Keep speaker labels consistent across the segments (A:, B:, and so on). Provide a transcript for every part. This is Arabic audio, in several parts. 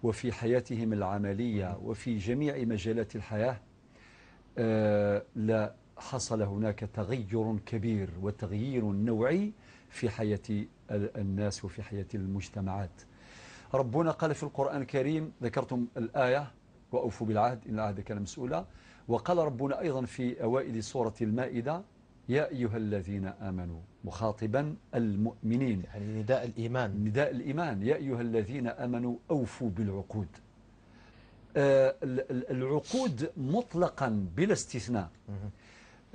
A: وفي حياتهم العملية وفي جميع مجالات الحياة لا حصل هناك تغير كبير وتغيير نوعي في حياة الناس وفي حياة المجتمعات. ربنا قال في القرآن الكريم، ذكرتم الآية وأوفوا بالعهد إن العهد كان مسؤولا، وقال ربنا أيضا في أوائل سورة المائدة يا أيها الذين آمنوا مخاطبا المؤمنين،
B: يعني نداء الإيمان،
A: نداء الإيمان، يا أيها الذين آمنوا أوفوا بالعقود. العقود مطلقا بلا استثناء،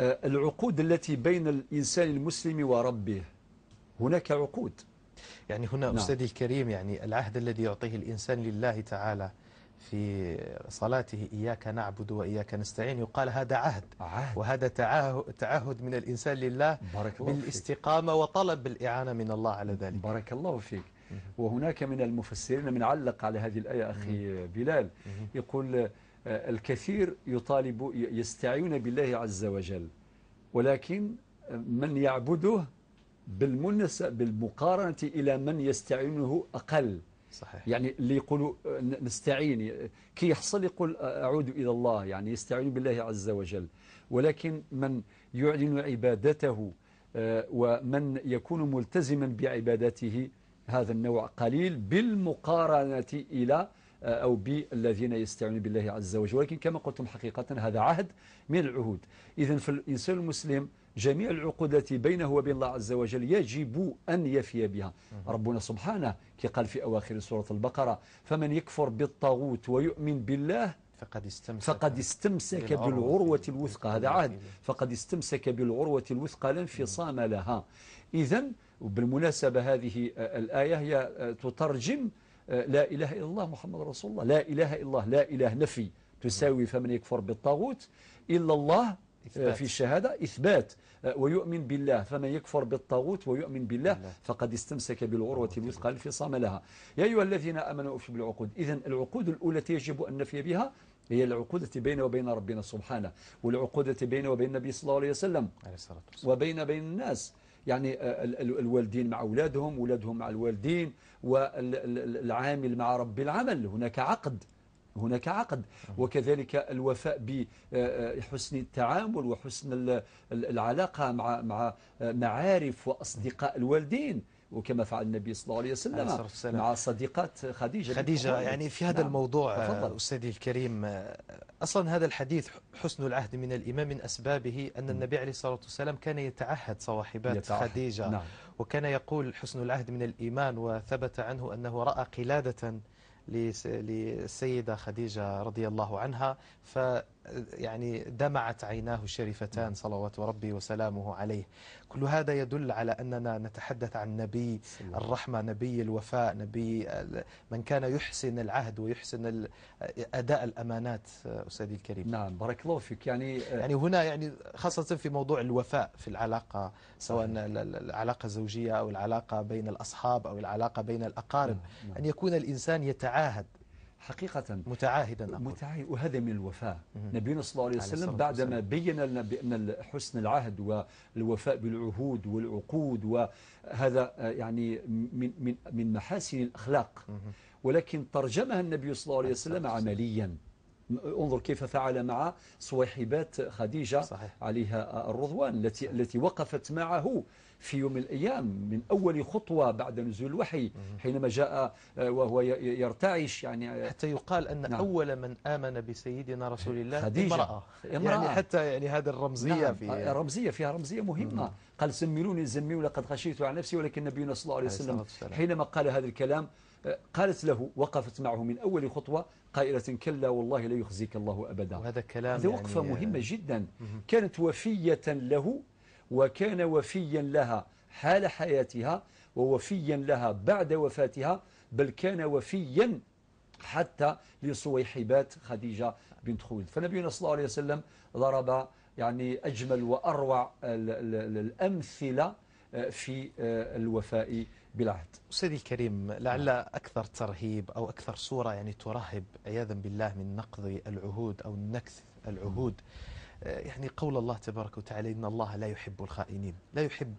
A: العقود التي بين الإنسان المسلم وربه، هناك عقود.
B: يعني هنا
A: نعم.
B: أستاذي الكريم، يعني العهد الذي يعطيه الإنسان لله تعالى في صلاته إياك نعبد وإياك نستعين، يقال هذا عهد. وهذا تعهد من الإنسان لله بالاستقامة وطلب الإعانة من الله على ذلك.
A: بارك الله فيك. وهناك من المفسرين من علق على هذه الآية أخي بلال، يقول الكثير يطالب يستعين بالله عز وجل، ولكن من يعبده بالمقارنة إلى من يستعينه أقل.
B: صحيح.
A: يعني اللي يقولوا نستعين كي يحصل يقول أعود إلى الله، يعني يستعين بالله عز وجل، ولكن من يعلن عبادته ومن يكون ملتزما بعبادته هذا النوع قليل بالمقارنة إلى أو بالذين يستعينون بالله عز وجل. ولكن كما قلتم حقيقة هذا عهد من العهود. إذن في الإنسان المسلم جميع العقود التي بينه وبين الله عز وجل يجب أن يفي بها. ربنا سبحانه كي قال في أواخر سورة البقرة فمن يكفر بالطاغوت ويؤمن بالله فقد استمسك بالعروة الوثقى، هذا عهد، فقد استمسك بالعروة الوثقى لا انفصام لها. إذن بالمناسبة هذه الآية هي تترجم لا إله إلا الله محمد رسول الله. لا إله إلا الله، لا إله نفي تساوي فمن يكفر بالطاغوت، إلا الله في الشهادة إثبات، ويؤمن بالله فمن يكفر بالطاغوت ويؤمن بالله فقد استمسك بالعروة الوثقى لا انفصام لها. يا أيها الذين آمنوا أوفوا بالعقود. إذن العقود الأولى التي يجب أن نفي بها هي العقود التي بيننا وبين ربنا سبحانه، والعقود التي بيننا وبين النبي صلى الله عليه وسلم وبين الناس، يعني الوالدين مع أولادهم، أولادهم مع الوالدين، والعامل مع رب العمل، هناك عقد، هناك عقد. وكذلك الوفاء بحسن التعامل وحسن العلاقة مع معارف وأصدقاء الوالدين، وكما فعل النبي صلى الله عليه وسلم مع صديقات خديجة.
B: يعني في هذا الموضوع أستاذي الكريم، أصلا هذا الحديث حسن العهد من الإيمان من أسبابه أن النبي عليه الصلاة والسلام كان يتعهد صواحبات خديجة. نعم. وكان يقول حسن العهد من الإيمان، وثبت عنه أنه رأى قلادة للسيدة خديجة رضي الله عنها، يعني دمعت عيناه الشريفتان صلوات ربي وسلامه عليه. كل هذا يدل على أننا نتحدث عن نبي الرحمة، نبي الوفاء، نبي من كان يحسن العهد ويحسن أداء الأمانات. أستاذي الكريم،
A: نعم بارك الله فيك.
B: يعني هنا يعني خاصة في موضوع الوفاء في العلاقة، سواء العلاقة الزوجية أو العلاقة بين الأصحاب أو العلاقة بين الأقارب، أن يكون الإنسان يتعاهد
A: حقيقة
B: متعاهدا.
A: متعاهد، وهذا من الوفاء. نبينا صلى الله عليه وسلم بعدما بين لنا بأن حسن العهد والوفاء بالعهود والعقود وهذا يعني من محاسن الأخلاق، ولكن ترجمها النبي صلى الله عليه وسلم عمليا. انظر كيف فعل مع صويحبات خديجة عليها الرضوان التي وقفت معه في يوم من الأيام من أول خطوة بعد نزول الوحي، حينما جاء وهو يرتعش، يعني
B: حتى يقال أن أول من آمن بسيدنا رسول الله
A: خديجة
B: امرأة. يعني حتى يعني هذه الرمزية
A: فيها رمزية مهمة. قال سملوني زميل لقد خشيت على نفسي، ولكن نبينا صلى الله عليه وسلم حينما قال هذا الكلام قالت له، وقفت معه من أول خطوة قائلة كلا والله لا يخزيك الله أبدا.
B: وهذا كلام
A: هذه وقفة يعني مهمة جدا. كانت وفية له وكان وفيا لها حال حياتها ووفيا لها بعد وفاتها، بل كان وفيا حتى لصويحبات خديجة بنت خويلد. فنبينا صلى الله عليه وسلم ضرب يعني أجمل وأروع الأمثلة في الوفاء بالعهد.
B: أستاذي الكريم، لعل أكثر ترهيب أو أكثر صورة يعني ترهب عياذا بالله من نقض العهود أو نكث العهود، يعني قول الله تبارك وتعالى إن الله لا يحب الخائنين. لا يحب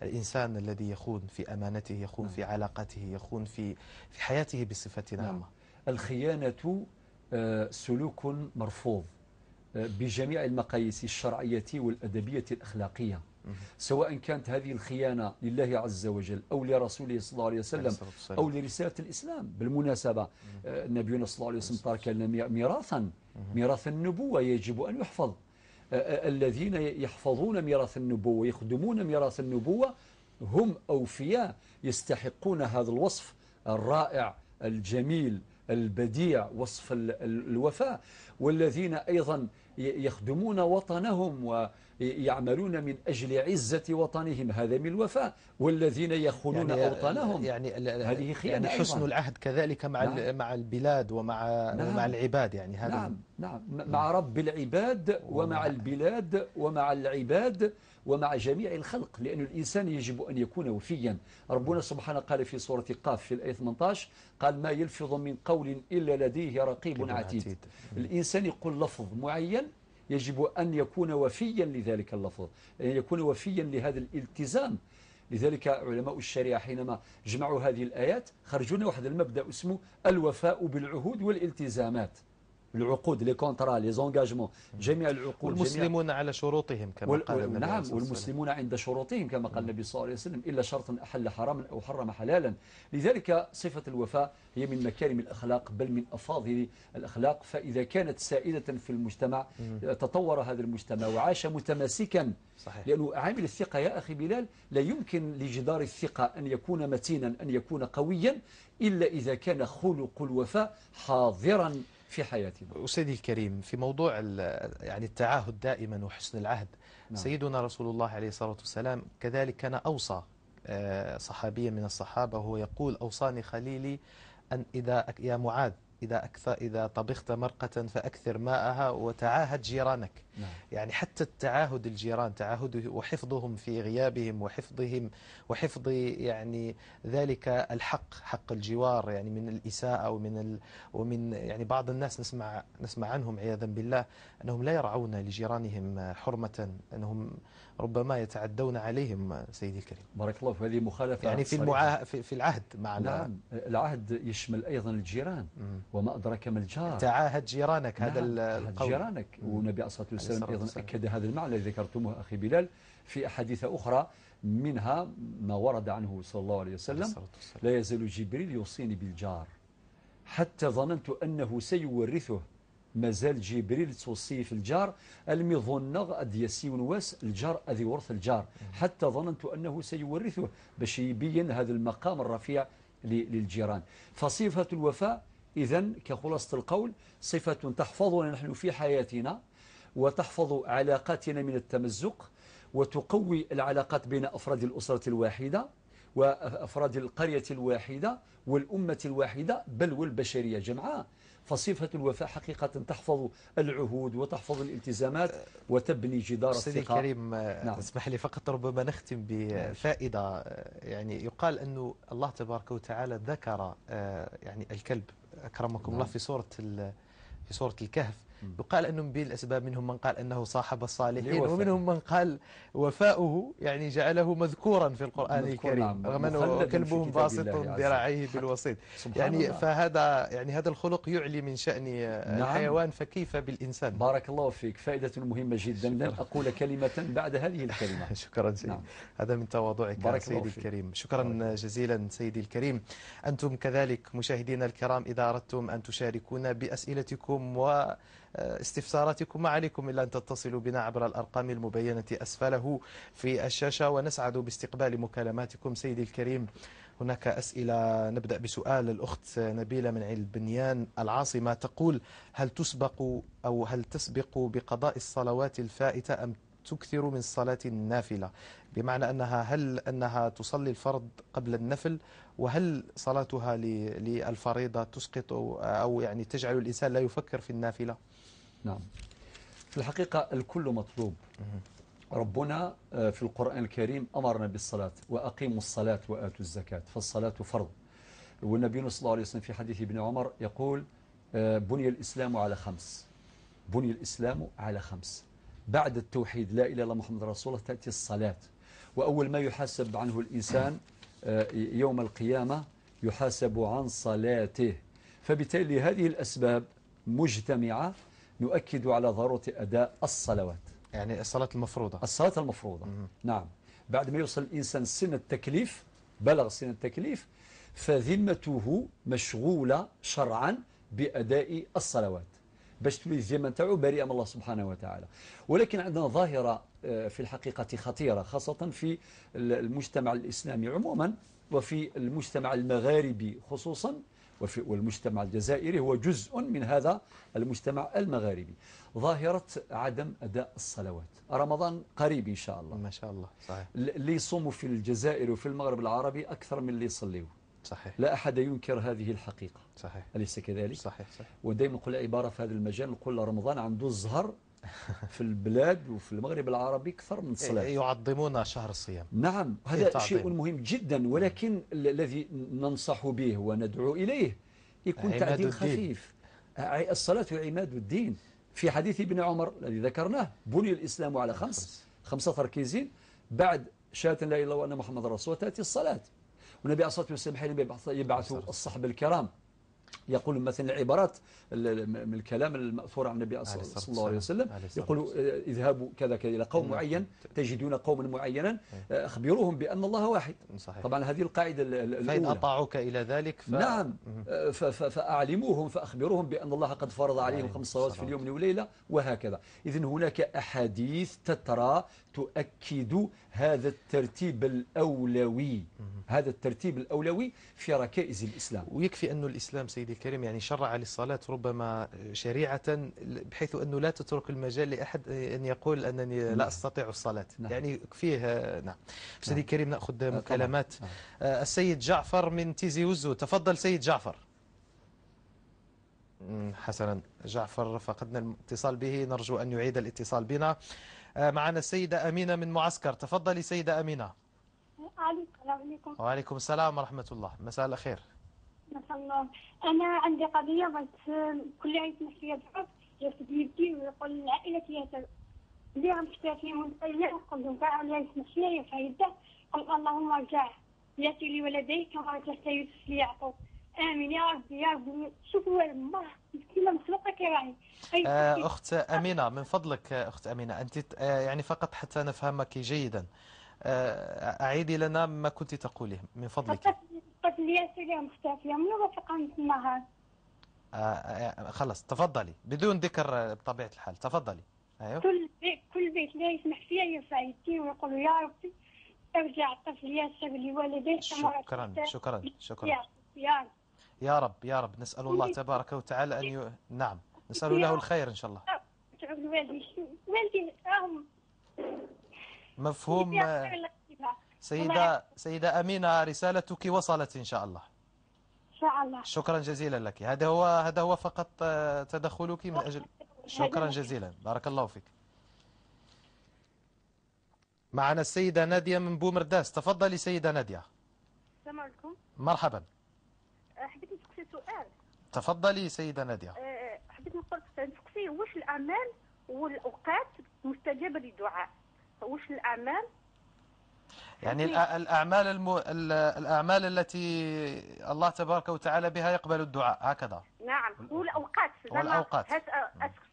B: الإنسان الذي يخون في أمانته، يخون في علاقته، يخون في حياته بصفة عامة.
A: الخيانة سلوك مرفوض بجميع المقاييس الشرعية والأدبية الأخلاقية، سواء كانت هذه الخيانة لله عز وجل أو لرسوله صلى الله عليه وسلم أو لرسالة الإسلام. بالمناسبة نبينا صلى الله عليه وسلم ترك لنا ميراث النبوة يجب أن يحفظ. الذين يحفظون ميراث النبوة ويخدمون ميراث النبوة هم أوفياء، يستحقون هذا الوصف الرائع الجميل البديع، وصف الوفاء. والذين أيضا يخدمون وطنهم ويعملون من أجل عزة وطنهم، هذا من الوفاء. والذين يخونون أوطانهم هذه خيانة.
B: يعني حسن العهد كذلك مع البلاد ومع العباد، يعني هذا
A: نعم مع رب العباد ومع البلاد ومع العباد ومع جميع الخلق، لأن الإنسان يجب أن يكون وفيا. ربنا سبحانه قال في سورة قاف في الآية 18 قال ما يلفظ من قول إلا لديه رقيب عتيد. الإنسان يقول لفظ معين يجب أن يكون وفيا لذلك اللفظ، أن يكون وفيا لهذا الالتزام. لذلك علماء الشريعة حينما جمعوا هذه الآيات خرجونا واحد المبدأ اسمه الوفاء بالعهود والالتزامات. العقود، لي كونترا، لي زونجاجمون، جميع العقود.
B: والمسلمون على شروطهم كما قال النبي.
A: نعم، والمسلمون عند شروطهم كما قال النبي صلى الله عليه وسلم إلا شرطا أحل حراما أو حرم حلالا. لذلك صفة الوفاء هي من مكارم الأخلاق بل من أفاضل الأخلاق. فإذا كانت سائدة في المجتمع تطور هذا المجتمع وعاش متماسكا. صحيح. لأنه عامل الثقة يا أخي بلال لا يمكن لجدار الثقة أن يكون متينا أن يكون قويا إلا إذا كان خلق الوفاء حاضرا في حياتنا.
B: أستاذي الكريم، في موضوع يعني التعاهد دائما وحسن العهد، سيدنا رسول الله عليه الصلاة والسلام كذلك كان أوصى صحابيا من الصحابة وهو يقول أوصاني خليلي أن يا معاذ إذا طبخت مرقة فأكثر ماءها وتعاهد جيرانك. يعني حتى التعاهد الجيران، تعاهده وحفظهم في غيابهم وحفظ يعني ذلك الحق، حق الجوار، يعني من الإساءة ومن يعني بعض الناس نسمع عنهم عياذا بالله أنهم لا يرعون لجيرانهم حرمة، أنهم ربما يتعدون عليهم. سيدي الكريم
A: بارك الله، في هذه مخالفة
B: يعني في العهد مع
A: نعم. العهد يشمل أيضا الجيران وما أدرك ما الجار.
B: تعاهد جيرانك، هذا القول
A: جيرانك. والنبي عليه الصلاة والسلام أيضا أكد هذا المعنى الذي ذكرتموه أخي بلال في أحاديث أخرى، منها ما ورد عنه صلى الله عليه وسلم لا يزال جبريل يوصيني بالجار حتى ظننت أنه سيورثه. ما زال جبريل توصي في الجار المظنغ أد يسيون واس الجار أذي ورث الجار، حتى ظننت أنه سيورثه، باش يبين هذا المقام الرفيع للجيران. فصفة الوفاء إذن كخلاصة القول صفة تحفظنا نحن في حياتنا وتحفظ علاقاتنا من التمزق وتقوي العلاقات بين أفراد الأسرة الواحدة وأفراد القرية الواحدة والأمة الواحدة بل والبشرية جمعاء. فصفة الوفاء حقيقة تحفظ العهود وتحفظ الالتزامات وتبني جدار الثقة.
B: سيدي الكريم، اسمح لي فقط ربما نختم بفائدة. يعني يقال أنه الله تبارك وتعالى ذكر يعني الكلب أكرمكم الله في سورة الكهف. يقال أنه من بين الأسباب منهم من قال أنه صاحب الصالحين ومنهم من قال وفاؤه يعني جعله مذكورا في القرآن الكريم رغم أنه كلبهم باسط ذراعيه بالوسيط. يعني فهذا يعني هذا الخلق يعلي من شأن الحيوان، فكيف بالإنسان؟
A: بارك الله فيك، فائدة مهمة جدا. لن أقول كلمة بعد هذه الكلمة.
B: شكرا سيدي. هذا من تواضعك سيدي الكريم. شكرا جزيلا سيدي الكريم. أنتم كذلك مشاهدينا الكرام إذا أردتم أن تشاركونا بأسئلتكم واستفساراتكم ما عليكم إلا أن تتصلوا بنا عبر الأرقام المبينة أسفله في الشاشة ونسعد باستقبال مكالماتكم. سيدي الكريم، هناك أسئلة. نبدأ بسؤال الأخت نبيلة من البنيان العاصمة، تقول هل تسبق بقضاء الصلوات الفائتة أم تكثر من صلاة النافلة؟ بمعنى هل أنها تصلي الفرض قبل النفل، وهل صلاتها للفريضة تسقط أو يعني تجعل الإنسان لا يفكر في النافلة؟
A: نعم، في الحقيقة الكل مطلوب. ربنا في القرآن الكريم أمرنا بالصلاة وأقيموا الصلاة وآتوا الزكاة، فالصلاة فرض. والنبي صلى الله عليه وسلم في حديث ابن عمر يقول بني الإسلام على 5. بني الإسلام على 5. بعد التوحيد لا إله إلا الله محمد رسول الله تأتي الصلاة. وأول ما يحاسب عنه الإنسان يوم القيامة يحاسب عن صلاته. فبالتالي هذه الأسباب مجتمعة نؤكد على ضرورة أداء الصلوات،
B: يعني الصلاة المفروضة.
A: الصلاة المفروضة. نعم. بعد ما يوصل الإنسان سن التكليف، بلغ سن التكليف، فذمته مشغولة شرعا بأداء الصلوات باش تولي الذمة نتاعو بريئة من الله سبحانه وتعالى. ولكن عندنا ظاهرة في الحقيقة خطيرة، خاصة في المجتمع الإسلامي عموما، وفي المجتمع المغاربي خصوصا، والمجتمع الجزائري هو جزء من هذا المجتمع المغاربي. ظاهرة عدم أداء الصلوات. رمضان قريب إن شاء الله،
B: ما شاء الله. صحيح.
A: اللي يصوموا في الجزائر وفي المغرب العربي أكثر من اللي يصليوا.
B: صحيح.
A: لا أحد ينكر هذه الحقيقة.
B: صحيح.
A: أليس كذلك؟
B: صحيح. صحيح.
A: ودائما نقول عبارة في هذا المجال، نقول رمضان عنده الزهر في البلاد وفي المغرب العربي أكثر من الصلاة.
B: يعظمون شهر الصيام.
A: نعم، هذا شيء مهم جدا، ولكن الذي ننصح به وندعو إليه يكون تعديل خفيف. الصلاة عماد الدين. في حديث ابن عمر الذي ذكرناه، بني الإسلام على خمسة تركيزين، بعد شهادة لا إله إلا الله وأن محمد رسول الله تأتي الصلاة. والنبي عليه الصلاة والسلام حين يبعث الصحابة الكرام يقول مثلا العبارات من الكلام المأثور عن النبي صلى الله عليه وسلم، يقول اذهبوا كذا كذا إلى قوم معين، تجدون قوما معينا أخبروهم بأن الله واحد.
B: صحيح.
A: طبعا هذه القاعدة الأولى،
B: فإن أطاعوك إلى ذلك
A: نعم، فأعلموهم فأخبروهم بأن الله قد فرض عليهم 5 صلوات في اليوم وليلة، وهكذا. إذن هناك أحاديث تترى تؤكد هذا الترتيب الأولوي، هذا الترتيب الأولوي في ركائز الإسلام.
B: ويكفي أن الإسلام سيدي الكريم يعني شرع للصلاة ربما شريعة بحيث أنه لا تترك المجال لأحد أن يقول أنني لا أستطيع الصلاة. يعني فيه. نعم. سيدي الكريم نأخذ مكالمات. السيد جعفر من تيزي وزو، تفضل سيد جعفر. حسنا، جعفر فقدنا الاتصال به، نرجو أن يعيد الاتصال بنا. معنا السيدة أمينة من معسكر، تفضلي سيدة أمينة.
C: السلام عليكم.
B: وعليكم السلام ورحمة الله، مساء الخير.
C: مساء الله. أنا عندي قضية بس كل عيد نحكي ضعف يرفد يدي ويقول العائلة اللي عم تشتري من اللي نقول كاع اللي يسمح فيها يفايدة، قل اللهم ارجع ياتي لي ولدي كما رجعت يوسف لي يعقوب. آمين يا ربي يا ربي. شوفوا الله كما مخلوقة كراهي.
B: أخت أمينة من فضلك، أخت أمينة أنت يعني فقط حتى نفهمك جيدا أعيدي لنا ما كنت تقوليه من فضلك.
C: الطفل ياسر مختفية من وفق عن النهار.
B: خلص تفضلي بدون ذكر بطبيعة الحال، تفضلي. أيوه.
C: كل بيت لا يسمح فيها يفايتين ويقولوا يا ربي ارجع الطفل ياسر لوالديه.
B: شكرا شكرا شكرا.
C: يا
B: رب يا رب نسأل الله تبارك وتعالى أن نعم نسأل له الخير إن شاء الله.
C: والدي
B: مفهوم. سيدة أمينة رسالتك وصلت إن شاء الله.
C: إن شاء الله.
B: شكرا جزيلا لك. هذا هو فقط تدخلك من أجل. شكرا جزيلا، بارك الله فيك. معنا السيدة نادية من بومرداس، تفضلي سيدة نادية.
C: السلام عليكم.
B: مرحبا.
C: حبيت نسقسي سؤال.
B: تفضلي سيدة نادية.
C: حبيت نسقسي واش الأعمال والأوقات مستجابة للدعاء؟ واش الأعمال؟
B: يعني الأعمال التي الله تبارك وتعالى بها يقبل الدعاء، هكذا.
C: نعم. والأوقات.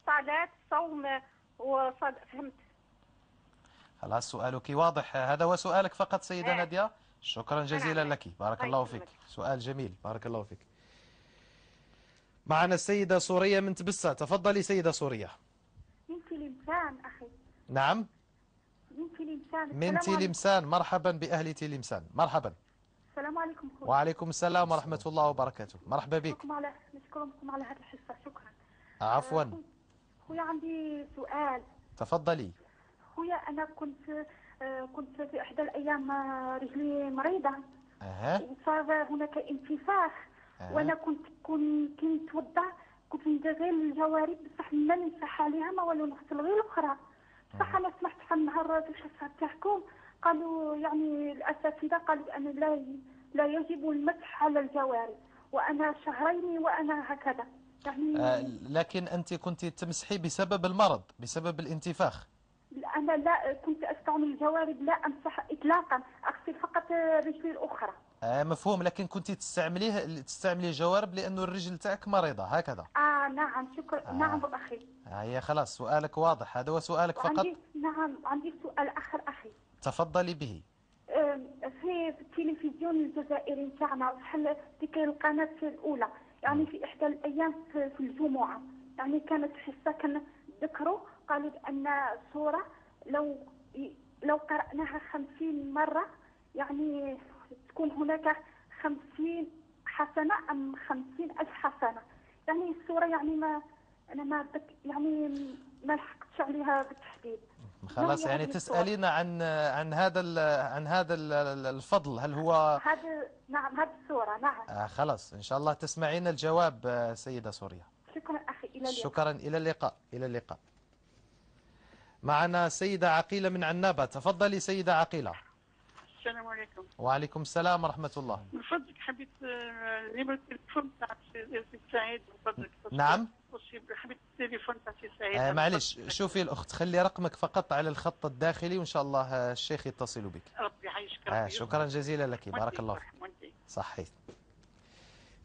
C: الصلاة، صوم، فهمت.
B: خلاص سؤالك واضح، هذا هو سؤالك فقط سيدة نادية. شكرا جزيلا لك، بارك الله فيك، سؤال جميل، بارك الله فيك. معنا السيدة سورية من تبسة، تفضلي سيدة سورية.
C: من تلمسان أخي.
B: نعم من تلمسان. مرحبا بأهل تلمسان، مرحبا.
C: السلام عليكم.
B: وعليكم السلام ورحمة الله وبركاته، مرحبا بك.
C: نشكركم على هذه الحصة، شكرا.
B: عفوا.
C: خويا عندي سؤال.
B: تفضلي.
C: خويا أنا كنت في إحدى الأيام رجلي مريضة. وصار هناك انتفاخ. وأنا كنت نتوضأ، كنت ندير غير الجوارب بصح ما نمسح عليها ما والو، نغسل غير الأخرى. بصح أنا سمعت في النهار في الحصة تاعكم قالوا يعني الأساتذة قالوا أن لا يجب المسح على الجوارب، وأنا شهرين وأنا هكذا يعني.
B: لكن أنت كنت تمسحي بسبب المرض، بسبب الانتفاخ.
C: أنا لا كنت أستعمل الجوارب، لا أمسح إطلاقا، أغسل فقط رجلي الأخرى.
B: مفهوم، لكن كنت تستعمليه جوارب لأنه الرجل تاعك مريضة هكذا.
C: نعم شكرا. نعم أخي.
B: هي خلاص سؤالك واضح، هذا هو سؤالك فقط.
C: نعم عندي سؤال آخر أخي.
B: تفضلي به.
C: في التلفزيون الجزائري تاعنا بحال ديك القناة الأولى، يعني في إحدى الأيام في الجمعة، يعني كانت حصة كنذكروا قالوا بأن السورة لو قرأناها 50 مرة يعني تكون هناك 50 حسنة أم 50,000 حسنة. يعني السورة يعني أنا ما لحقتش عليها بالتحديد.
B: خلاص يعني تسألين عن هذا الفضل، هل هو
C: نعم هذه السورة. نعم
B: خلاص إن شاء الله تسمعين الجواب سيدة سوريا.
C: شكرا أخي. إلى اللقاء.
B: شكرا، إلى اللقاء. إلى اللقاء. معنا سيدة عقيلة من عنابة. تفضلي سيدة عقيلة.
D: السلام عليكم.
B: وعليكم السلام ورحمة الله.
D: من فضلك حبيت نمرة التليفون تاع سي سعيد من فضلك.
B: نعم
D: حبيت التليفون تاع سي سعيد.
B: معليش شوفي الأخت، خلي رقمك فقط على الخط الداخلي وإن شاء الله الشيخ يتصل بك.
D: ربي يعيشك.
B: شكرا جزيلا لك، بارك الله فيك. صحيت.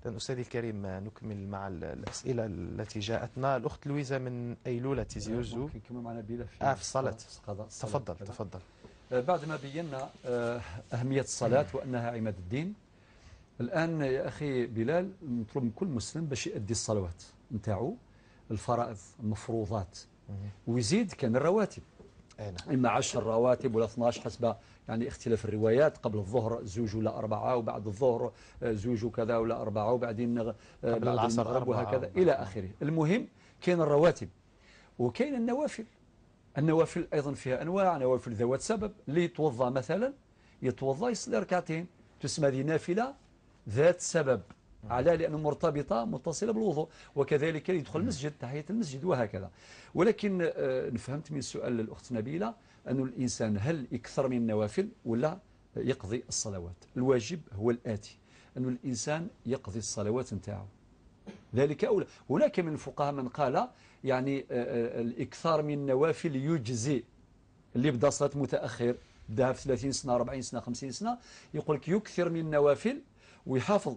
B: إذن أستاذي الكريم نكمل مع الأسئلة التي جاءتنا. الأخت لويزا من أيلولة تيزيوزو.
A: ممكن كمان معنا بلا
B: في الصلاة. تفضل.
A: بعد ما بينا أهمية الصلاة وأنها عماد الدين، الآن يا أخي بلال نطلب من كل مسلم باش يؤدي الصلوات نتاعو، الفرائض المفروضات، ويزيد كان الرواتب، إما 10 رواتب ولا 12 حسب يعني اختلاف الروايات. قبل الظهر 2 ولا 4، وبعد الظهر 2 وكذا ولا 4، وبعدين
B: قبل العصر
A: وهكذا إلى آخره. المهم كاين الرواتب وكاين النوافل. النوافل أيضا فيها أنواع، نوافل ذوات سبب. اللي يتوضا مثلا يتوضا يصلي ركعتين، تسمى هذه نافلة ذات سبب، على لأنه مرتبطة متصلة بالوضوء. وكذلك يدخل المسجد، تحية المسجد وهكذا. ولكن فهمت من سؤال الأخت نبيلة أن الإنسان هل يكثر من النوافل ولا يقضي الصلوات. الواجب هو الآتي، أن الإنسان يقضي الصلوات نتاعه، ذلك أولى. هناك من الفقهاء من قال يعني الإكثار من النوافل يجزي. اللي بدأ صلاة متأخر بدأها في 30 سنة 40 سنة 50 سنة، يقول لك يكثر من النوافل ويحافظ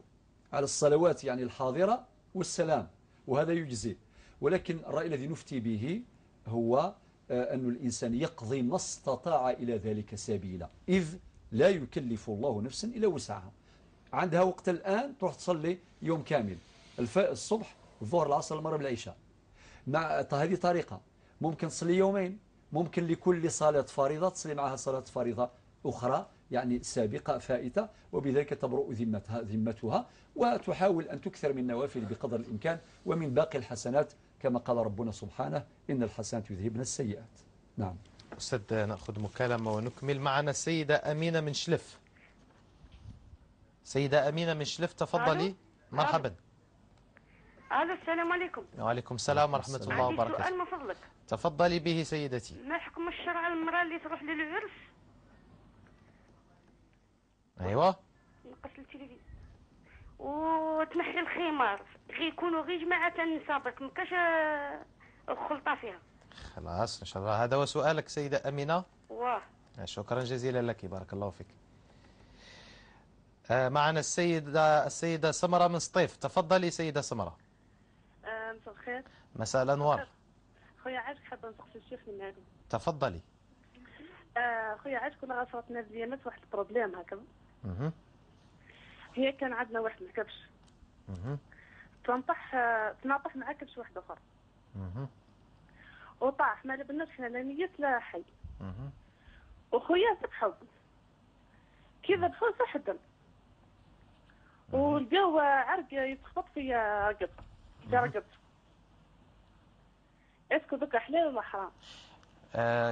A: على الصلوات يعني الحاضرة والسلام، وهذا يجزي. ولكن الرأي الذي نفتي به هو أن الإنسان يقضي ما استطاع إلى ذلك سبيلا، إذ لا يكلف الله نفسا إلا وسعها. عندها وقت الآن تروح تصلي يوم كامل، الصبح الظهر العصر المغرب العشاء. هذه طريقة. ممكن تصلي يومين، ممكن لكل صلاة فريضة تصلي معها صلاة فريضة أخرى يعني سابقة فائتة، وبذلك تبرؤ ذمتها، وتحاول أن تكثر من النوافل بقدر الإمكان ومن باقي الحسنات، كما قال ربنا سبحانه إن الحسنات يذهبن السيئات. نعم
B: أستاذ، نأخذ مكالمة ونكمل. معنا السيدة أمينة من شلف. سيدة أمينة من شلف تفضلي. مرحبا.
E: السلام عليكم.
B: وعليكم السلام ورحمة الله وبركاته.
E: سؤال من فضلك.
B: تفضلي به سيدتي.
E: ما حكم الشرع المرأة اللي تروح للعرس
B: أيوة
E: نقص التلفزيون وتنحي الخمار، يكونوا غير جماعة النساء، ما كاش خلطة فيها.
B: خلاص إن شاء الله هذا هو سؤالك سيدة أمينة.
E: واه
B: شكرا جزيلا لك، بارك الله فيك. معنا السيدة سمرة من سطيف. تفضلي سيدة سمرة.
F: مساء الخير.
B: مساء الأنوار.
F: خويا عايشك حابه نسقسي الشيخ من هذا.
B: تفضلي.
F: خويا عايشك كنا غاصرتنا بزيامات واحد البروبليم هكذا. هي كان عندنا واحد الكبش. تنطح مع كبش واحد اخر. وطاح ما لبناش حنا لا ميت لا حي. وخويا ذبحوا كي ذبحوا صح الدم ولقاو عرق يتخبط في رقبته. اسكو ذوك حلال ولا حرام؟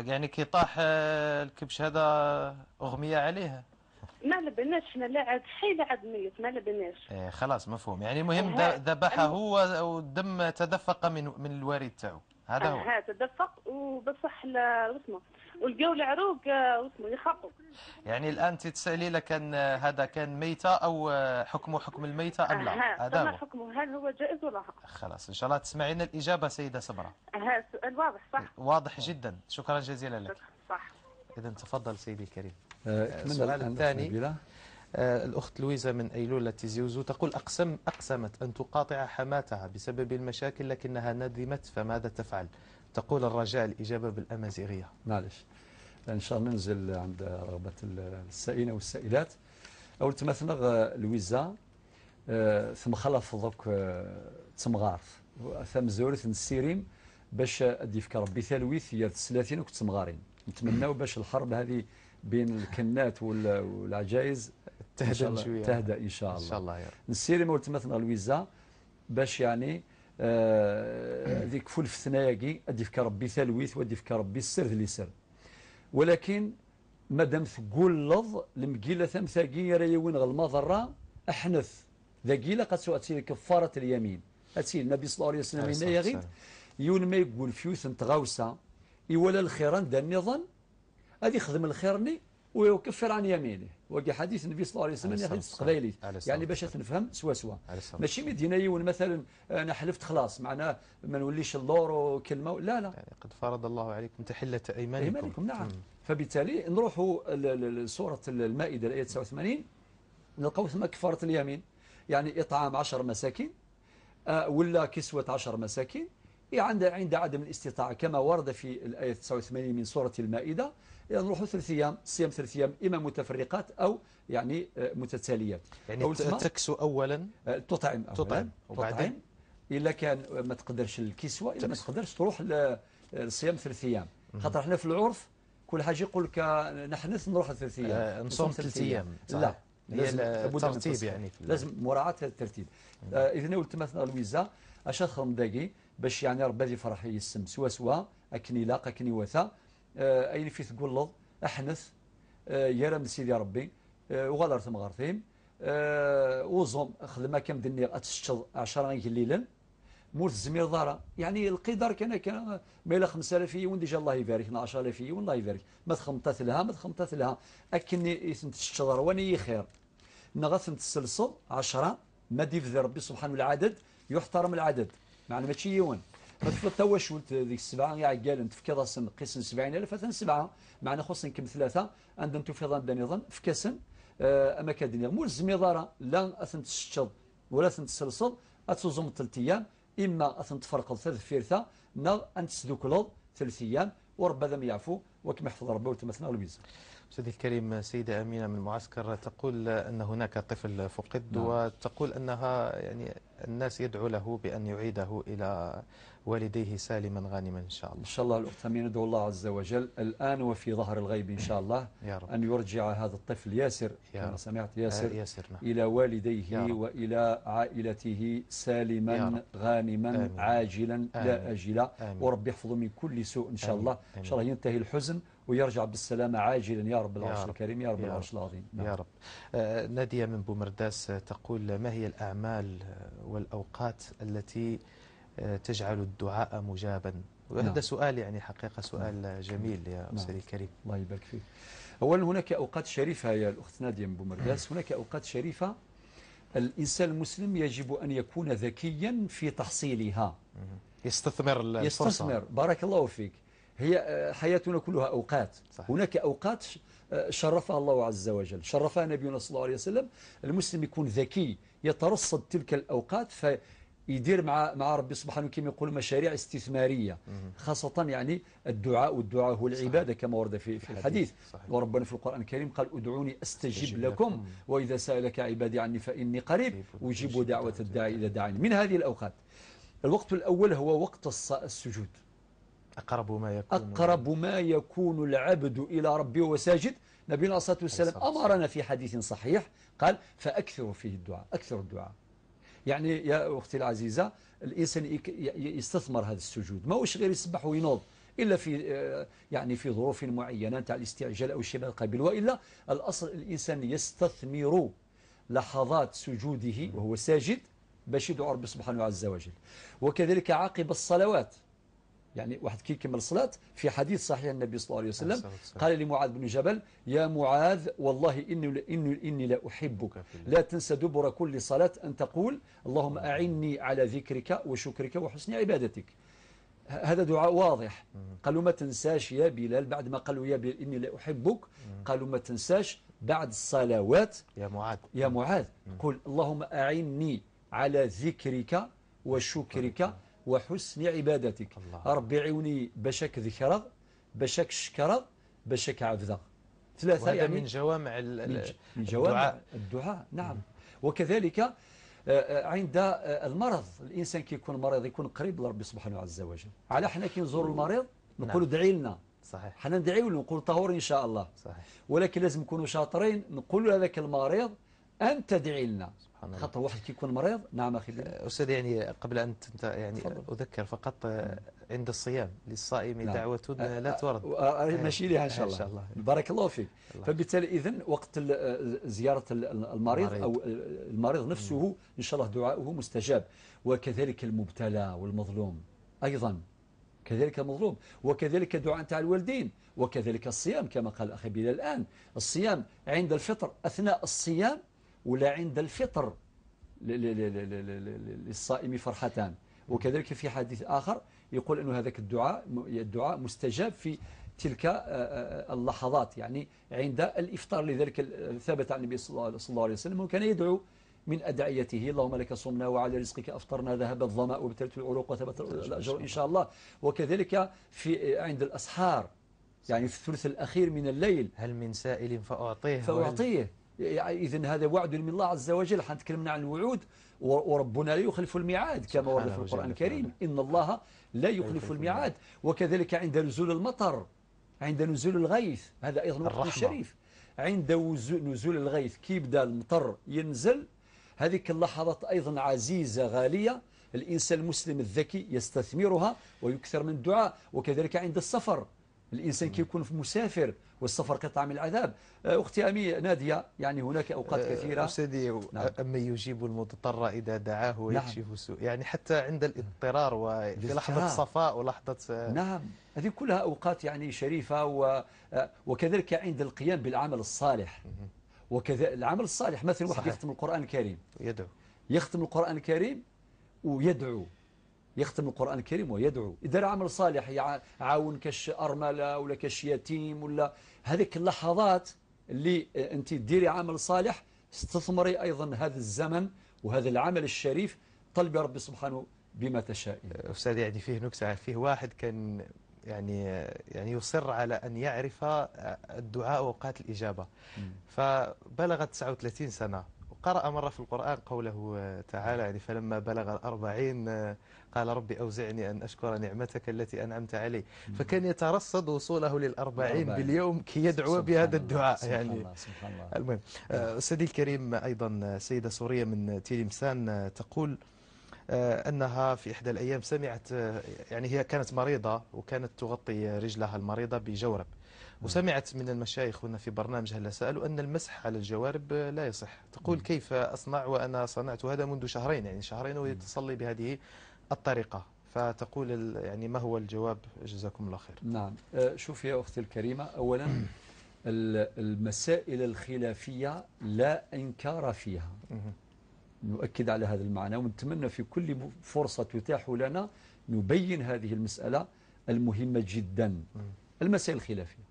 B: يعني كي طاح الكبش هذا أغمية عليه؟
F: ما لبناش حنا لا عاد حي لا عاد ميت، ما لبناش.
B: خلاص مفهوم. يعني مهم ذبحه والدم تدفق من الوارد تاعو، هذا هو.
F: تدفق وبصح واسمه ولقاو العروق واسمه يخطوا.
B: يعني الآن تتسألي لكن هذا كان ميتة أو حكمه حكم الميتة أم لا؟
F: هذا هو حكمه، هل هو جائز ولا لا؟
B: خلاص إن شاء الله تسمعين الإجابة سيدة سمرة.
F: السؤال واضح صح؟
B: واضح جدا، شكرا جزيلا لك.
F: صح.
B: إذن تفضل سيدي الكريم.
A: السؤال
B: الثاني. الأخت لويزا من أيلولة زيوزو تقول أقسمت أن تقاطع حماتها بسبب المشاكل لكنها ندمت، فماذا تفعل؟ تقول الرجاء الإجابة بالأمازيغية.
A: معلش إن شاء الله ننزل عند رغبة السائلين والسائلات. أول تمثل لويزا ثم خلف ضوك تمغارث ثم زورث السيريم باش أدي فكر ربي ثالويث هي الثلاثين وكنت تمغارين. نتمناو باش الحرب هذه بين الكنات والعجائز تهدأ إن شاء الله. إن شاء الله. السيريم أول تمثل لويزا باش يعني ذيك فول في ثناياكي أدي فكر ربي ثالويث وأدي فكر ربي السر اللي سر، ولكن مادام تقول لظ المقيلة ثمثاقية ريوين غالمضرة أحنث ذاقيلة قد سوأتي كفارة اليمين. أتي النبي صلى الله عليه وسلم إنه يغيد يون ما يقول فيوث انتغاوسة إولا الخيران دا النظام هذه يخدم الخيرني ويكفر عن يمينه. وقع حديث النبي صلى الله عليه وسلم يحدث قبيلي يعني باش نفهم سوا ماشي مدينة يون مثلا أنا حلفت خلاص معناه ما نوليش اللور وكلمة لا يعني
B: قد فرض الله عليكم تحلة أيمانكم.
A: نعم. فبالتالي نروحوا لسورة المائدة الآية 89 نلقاو ثم كفارة اليمين يعني إطعام 10 مساكين ولا كسوة 10 مساكين عند عدم الاستطاعة كما ورد في الآية 89 من سورة المائدة نروحوا 3 أيام صيام 3 أيام إما متفرقات أو يعني متتاليات.
B: يعني تكسو أولا
A: تطعم وبعدين إلا كان ما تقدرش الكسوة إلا ما تقدرش تروح للصيام 3 أيام. خاطر احنا في العرف كل حاجة يقول لك نحنث نروح 3 أيام
B: نصوم 3 أيام. لا لازم الترتيب يعني
A: لازم مراعاة الترتيب. إذا قلت مثلا لويزا أش أخرم داقي باش يعني ربي يفرح يسم سوا أكني لاق أكني وثا أين في تقول له أحنث يرم سيدي ربي وغلر تمغرثيم وزم خدمة كم دني أتشتض 10 ليلا مول الزمير دارا يعني القدر كان ميلا 5000 وندي جا الله يبارك 10000 والله يبارك ما تخمطات لها أكني تشتضر واني خير نغثن تسلسل 10 ما ديف ربي سبحانه العدد يحترم العدد معنى ماشي يون ما تفتوش ولت ذيك السبعة يا عقال انت في كذا سن قسم 70000 مثلا 7 معنى خصن كم 3 عندهم تفيضان دنيظن في كسن اما كدنيا مول الزميضاره لا اثن تشتض ولا اثن تسلسل اتزوم 3 ايام اما اثن تفرق 3 فيرثا نا انت تسدوكلض 3 ايام ورب هذا ما يعفو وكما يحفظ ربي وتمثلنا الويزا.
B: سيدي الكريم سيدة أمينة من المعسكر تقول أن هناك طفل فقد
A: نعم.
B: وتقول أنها يعني الناس يدعو له بأن يعيده إلى والديه سالما غانما إن شاء الله.
A: إن شاء الله الأخت أمينة ندعو الله عز وجل الآن وفي ظهر الغيب إن شاء الله
B: يا رب.
A: أن يرجع هذا الطفل ياسر كما سمعت ياسر
B: نعم.
A: إلى والديه وإلى عائلته سالما غانما
B: آمين.
A: عاجلا
B: آمين.
A: لا أجلا
B: آمين.
A: ورب يحفظه من كل سوء إن شاء
B: آمين.
A: الله. إن شاء الله ينتهي الحزن ويرجع بالسلامة عاجلا يا رب العرش الكريم يا رب العرش العظيم.
B: نعم. يا رب. نادية من بومرداس تقول ما هي الأعمال والأوقات التي تجعل الدعاء مجابا؟ وهذا نعم. سؤال يعني حقيقة سؤال جميل يا أستاذي الكريم.
A: الله يبارك فيك. أولا هناك أوقات شريفة يا الأخت نادية من بومرداس هناك أوقات شريفة الإنسان المسلم يجب أن يكون ذكيا في تحصيلها
B: يستثمر الفرصة.
A: بارك الله فيك. هي حياتنا كلها أوقات صحيح. هناك أوقات شرفها الله عز وجل شرفها نبينا صلى الله عليه وسلم. المسلم يكون ذكي يترصد تلك الأوقات فيدير مع ربي سبحانه كما يقول مشاريع استثمارية خاصة يعني الدعاء والدعاء هو العبادة كما ورد في الحديث صحيح. وربنا في القرآن الكريم قال ادعوني أستجب لكم وإذا سألك عبادي عني فإني قريب أجيب دعوة الداعي إذا دعاني. من هذه الأوقات الوقت الأول هو وقت السجود. أقرب ما يكون العبد إلى ربه وساجد. نبينا الصلاة والسلام أمرنا في حديث صحيح قال فأكثروا فيه الدعاء أكثر الدعاء. يعني يا أختي العزيزة الإنسان يستثمر هذا السجود ما هوش غير يسبح وينوض إلا في يعني في ظروف معينة تاع الاستعجال أو الشيء القبيل وإلا الأصل الإنسان يستثمر لحظات سجوده وهو ساجد باش يدعو ربي سبحانه عز وجل. وكذلك عقب الصلوات يعني واحد كي يكمل الصلاة في حديث صحيح النبي صلى الله عليه وسلم قال لمعاذ بن جبل يا معاذ والله إني لا أحبك لا تنسى دبر كل صلاة أن تقول اللهم أعني على ذكرك وشكرك وحسن عبادتك. هذا دعاء واضح. قالوا ما تنساش يا بلال، بعد ما قالوا يا بلال إني لا أحبك، قالوا ما تنساش بعد الصلوات يا معاذ قل اللهم أعني على ذكرك وشكرك وحسن عبادتك. ربي عوني بشك ذكرى بشك شكرى بشك عبدة. ثلاثة يعني
B: من جوامع
A: من جوامع الدعاء. نعم. وكذلك عند المرض، الإنسان كي يكون مريض يكون قريب لربي سبحانه عز وجل. على احنا كي نزور المريض نقولوا ادعي لنا،
B: صحيح،
A: حنا ندعيو له نقول طهور إن شاء الله،
B: صحيح.
A: ولكن لازم نكونوا شاطرين نقولوا لهذاك المريض أنت ادعي لنا. خاطر واحد كي يكون مريض. نعم أخي
B: أستاذ، يعني قبل أن يعني أذكر فقط عند الصيام للصائم دعوة لا تورد،
A: ماشي لها إن شاء الله. بارك الله فيك. فبالتالي إذن وقت زيارة المريض أو المريض نفسه إن شاء الله دعاؤه مستجاب. وكذلك المبتلى والمظلوم أيضا، كذلك المظلوم، وكذلك دعاء تاع الوالدين، وكذلك الصيام كما قال أخي بلال الآن. الصيام عند الفطر أثناء الصيام ولا عند الفطر للصائم فرحتان. وكذلك في حديث آخر يقول أنه هذاك الدعاء مستجاب في تلك اللحظات، يعني عند الإفطار. لذلك ثبت عن النبي صلى الله عليه وسلم وكان يدعو من أدعيته اللهم لك صمنا وعلى رزقك أفطرنا ذهب الظمأ وابتلت العروق وثبت الأجر إن شاء الله. وكذلك عند الأسحار، يعني في الثلث الأخير من الليل،
B: هل من سائل
A: فأعطيه. يعني إذن هذا وعد من الله عز وجل. حنتكلمنا عن الوعود، وربنا لا يخلف الميعاد كما ورد في القرآن الكريم، إن الله لا يخلف الميعاد. وكذلك عند نزول المطر، عند نزول الغيث، هذا أيضا وقت شريف. عند نزول الغيث كي يبدا المطر ينزل، هذه اللحظات أيضا عزيزة غالية، الإنسان المسلم الذكي يستثمرها ويكثر من الدعاء. وكذلك عند السفر، الإنسان كي يكون في مسافر والسفر قطعة من العذاب. أختي أمي نادية، يعني هناك أوقات كثيرة.
B: أستاذي، أما يجيب المضطر إذا دعاه ويكشف سوء، يعني حتى عند الاضطرار وفي لحظة صفاء ولحظة
A: نعم، هذه كلها أوقات يعني شريفة. وكذلك عند القيام بالعمل الصالح. وكذا العمل الصالح، مثلا واحد يختم القرآن الكريم، يختم القرآن الكريم ويدعو، يختم القرآن الكريم ويدعو. إذا عمل صالح يعاون كش أرملة ولا كش يتيم، ولا هذيك اللحظات اللي أنت تديري عمل صالح، استثمري أيضا هذا الزمن وهذا العمل الشريف، طلبي ربي سبحانه بما تشاء.
B: أستاذ، يعني فيه نكتة، فيه واحد كان يعني يصر على أن يعرف الدعاء وأوقات الإجابة، فبلغ 39 سنة وقرأ مرة في القرآن قوله تعالى، يعني فلما بلغ 40 قال ربي أوزعني أن أشكر نعمتك التي أنعمت علي. فكان يترصد وصوله لل40 باليوم كي يدعو بهذا الدعاء. يعني
A: سبحان الله.
B: المهم، أستاذي الكريم، أيضا سيدة سورية من تيلمسان تقول أنها في إحدى الأيام سمعت، يعني هي كانت مريضة وكانت تغطي رجلها المريضة بجورب، وسمعت من المشايخ هنا في برنامج هلا سألوا أن المسح على الجوارب لا يصح. تقول كيف أصنع وأنا صنعت هذا منذ شهرين، يعني شهرين ويتصلي بهذه الطريقة. فتقول يعني ما هو الجواب؟ جزاكم الله خير.
A: نعم، شوف يا أختي الكريمة، أولا المسائل الخلافية لا إنكار فيها، نؤكد على هذا المعنى، ونتمنى في كل فرصة تتاح لنا نبين هذه المسألة المهمة جدا. المسائل الخلافية